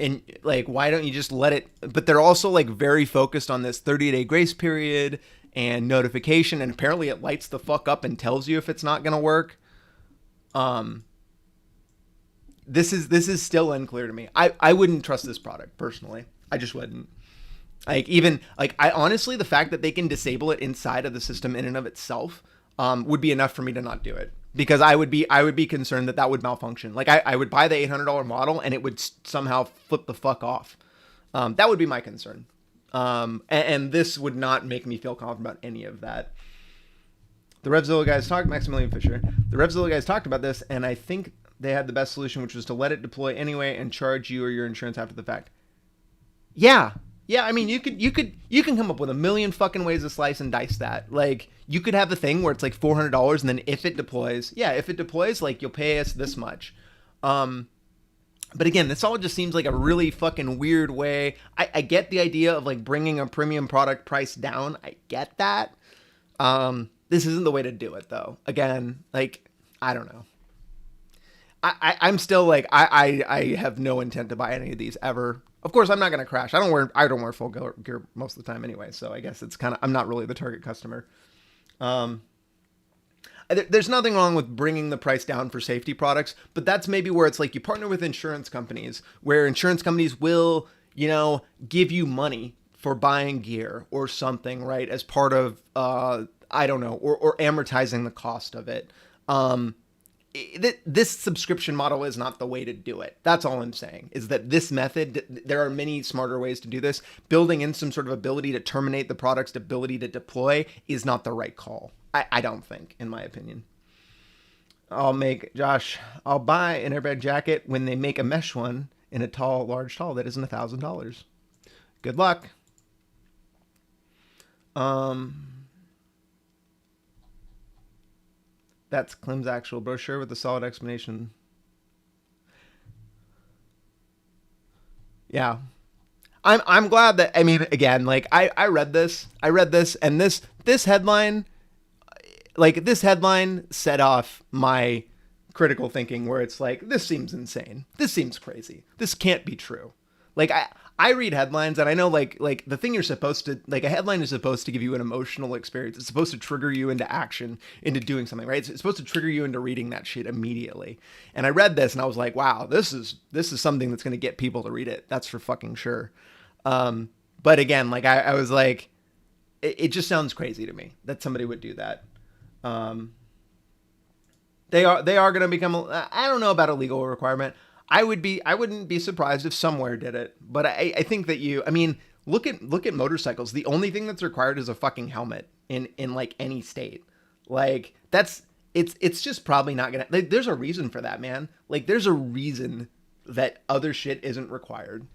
And like, why don't you just let it? But they're also like very focused on this 30-day grace period and notification. And apparently it lights the fuck up and tells you if it's not going to work. This is still unclear to me. I wouldn't trust this product personally. I just wouldn't. I honestly, the fact that they can disable it inside of the system in and of itself, would be enough for me to not do it because I would be concerned that would malfunction. Like I would buy the $800 model and it would somehow flip the fuck off. That would be my concern. And this would not make me feel confident about any of that. The Revzilla guys Maximilian Fisher. The Revzilla guys talked about this, and I think they had the best solution, which was to let it deploy anyway and charge you or your insurance after the fact. Yeah. I mean, you can come up with a million fucking ways to slice and dice that. Like, you could have a thing where it's like $400, and then if it deploys, like you'll pay us this much. But again, this all just seems like a really fucking weird way. I get the idea of like bringing a premium product price down. I get that. This isn't the way to do it though. Again, like, I don't know. I'm still like, I have no intent to buy any of these ever. Of course, I'm not going to crash. I don't wear full gear most of the time anyway. So I guess it's I'm not really the target customer. There's nothing wrong with bringing the price down for safety products, but that's maybe where it's like you partner with insurance companies where insurance companies will, give you money for buying gear or something, right? As part of, I don't know, or amortizing the cost of it. This subscription model is not the way to do it. That's all I'm saying, is that this method, there are many smarter ways to do this. Building in some sort of ability to terminate the product's ability to deploy is not the right call. I don't think, in my opinion. I'll buy an airbag jacket when they make a mesh one in a large tall that isn't $1,000. Good luck. That's Clem's actual brochure with a solid explanation. Yeah. I'm glad that, I mean, again, like I read this and this headline, like this headline set off my critical thinking where it's like, this seems insane. This seems crazy. This can't be true. Like I read headlines and I know like the thing you're supposed to, like a headline is supposed to give you an emotional experience. It's supposed to trigger you into action, into doing something, right? It's supposed to trigger you into reading that shit immediately. And I read this and I was like, wow, this is something that's going to get people to read it. That's for fucking sure. But again, like I was like, it just sounds crazy to me that somebody would do that. They are going to become, I don't know about a legal requirement. I wouldn't be surprised if somewhere did it, but I think that look at motorcycles. The only thing that's required is a fucking helmet in like any state. Like it's just probably not gonna, like, there's a reason for that, man. Like there's a reason that other shit isn't required.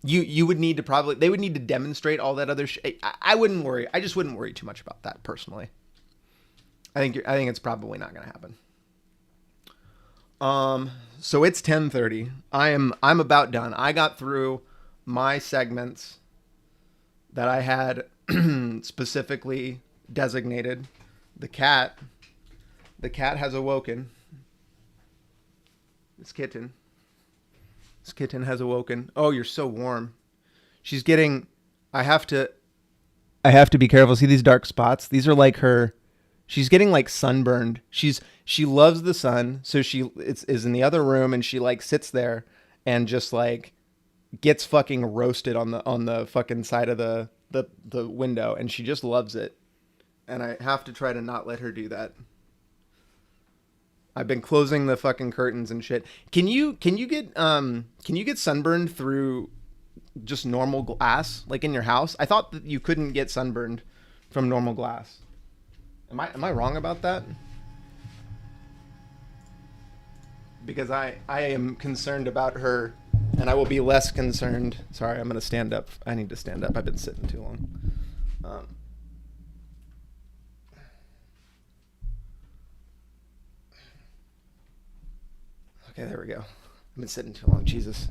You would need to they would need to demonstrate all that other shit. I wouldn't worry. I just wouldn't worry too much about that personally. I think it's probably not going to happen. So it's 10:30. I'm about done. I got through my segments that I had specifically designated. The cat has awoken. This kitten has awoken. Oh, you're so warm. She's getting, I have to be careful. See these dark spots? These are like she's getting like sunburned. She loves the sun. So she is in the other room and she like sits there and just like gets fucking roasted on the fucking side of the window. And she just loves it. And I have to try to not let her do that. I've been closing the fucking curtains and shit. Can you get sunburned through just normal glass, like in your house? I thought that you couldn't get sunburned from normal glass. Am I wrong about that? Because I am concerned about her, and I will be less concerned. Sorry, I'm gonna stand up. I need to stand up. I've been sitting too long. Okay, there we go. I've been sitting too long. Jesus.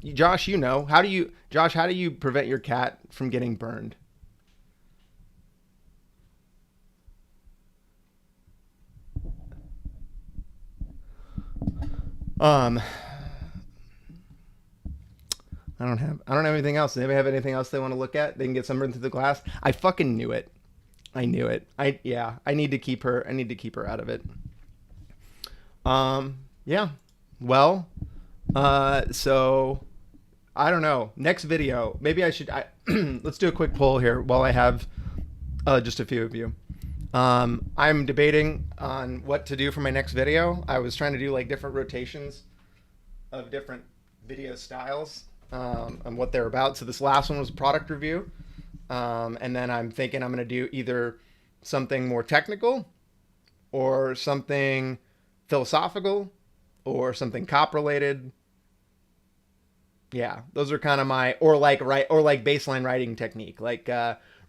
Josh, how do you prevent your cat from getting burned? I don't have anything else. Does anybody have anything else they want to look at? They can get sunburned through the glass. I fucking knew it. I knew it. I need to keep her out of it. Yeah. Well, so I don't know. Next video, maybe I should, let's do a quick poll here while I have, just a few of you. I'm debating on what to do for my next video. I was trying to do like different rotations of different video styles, and what they're about. So this last one was a product review. And then I'm thinking I'm going to do either something more technical or something philosophical or something cop related. Yeah, those are kind of my, or like baseline writing technique, like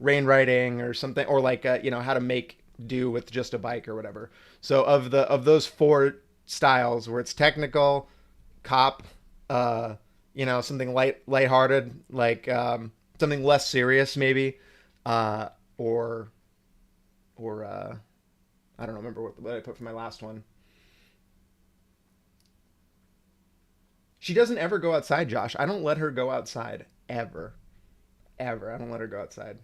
rain writing or something, or like how to make do with just a bike or whatever. So of those four styles where it's technical, cop, something lighthearted, like something less serious maybe, or I don't remember what I put for my last one. She doesn't ever go outside, Josh. I don't let her go outside ever. I don't let her go outside.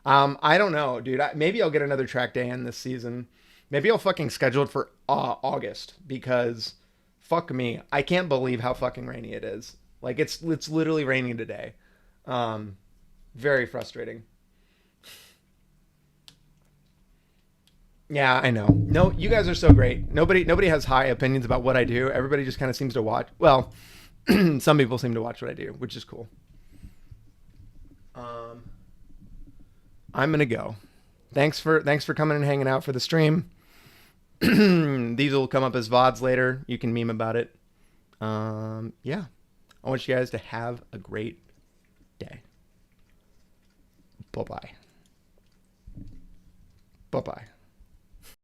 I don't know, dude. Maybe I'll get another track day in this season. Maybe I'll fucking schedule it for August, because fuck me. I can't believe how fucking rainy it is. Like it's literally raining today. Very frustrating. Yeah, I know. No, you guys are so great. Nobody has high opinions about what I do. Everybody just kind of seems to watch. Well, some people seem to watch what I do, which is cool. I'm gonna go. thanks for coming and hanging out for the stream. These will come up as VODs later. You can meme about it. Yeah. I want you guys to have a great day. Bye-bye. Bye-bye.